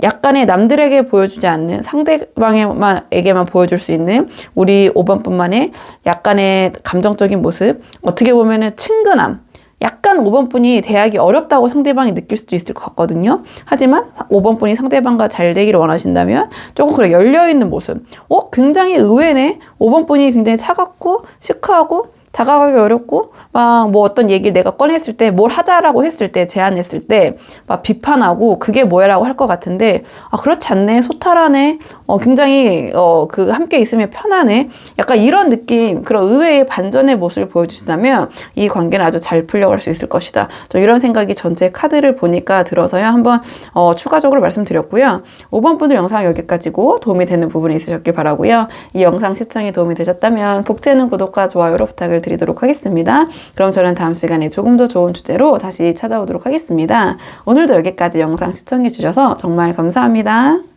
약간의 남들에게 보여주지 않는, 상대방에게만 보여줄 수 있는 우리 5번뿐만의 약간의 감정적인 모습, 어떻게 보면은 친근함, 약간 5번 분이 대하기 어렵다고 상대방이 느낄 수도 있을 것 같거든요. 하지만 5번 분이 상대방과 잘 되기를 원하신다면 조금 그래 열려있는 모습. 굉장히 의외네. 5번 분이 굉장히 차갑고 시크하고 다가가기 어렵고 막 뭐 어떤 얘기를 내가 꺼냈을 때, 뭘 하자라고 했을 때, 제안했을 때 막 비판하고 그게 뭐야라고 할 것 같은데, 그렇지 않네, 소탈하네, 굉장히 그 함께 있으면 편하네, 약간 이런 느낌, 그런 의외의 반전의 모습을 보여주신다면 이 관계는 아주 잘 풀려갈 수 있을 것이다. 좀 이런 생각이 전체 카드를 보니까 들어서요 한번 추가적으로 말씀드렸고요. 5번 분들 영상 여기까지고 도움이 되는 부분이 있으셨길 바라고요. 이 영상 시청이 도움이 되셨다면 복제는 구독과 좋아요로 부탁을 드리도록 하겠습니다. 그럼 저는 다음 시간에 조금 더 좋은 주제로 다시 찾아오도록 하겠습니다. 오늘도 여기까지 영상 시청해 주셔서 정말 감사합니다.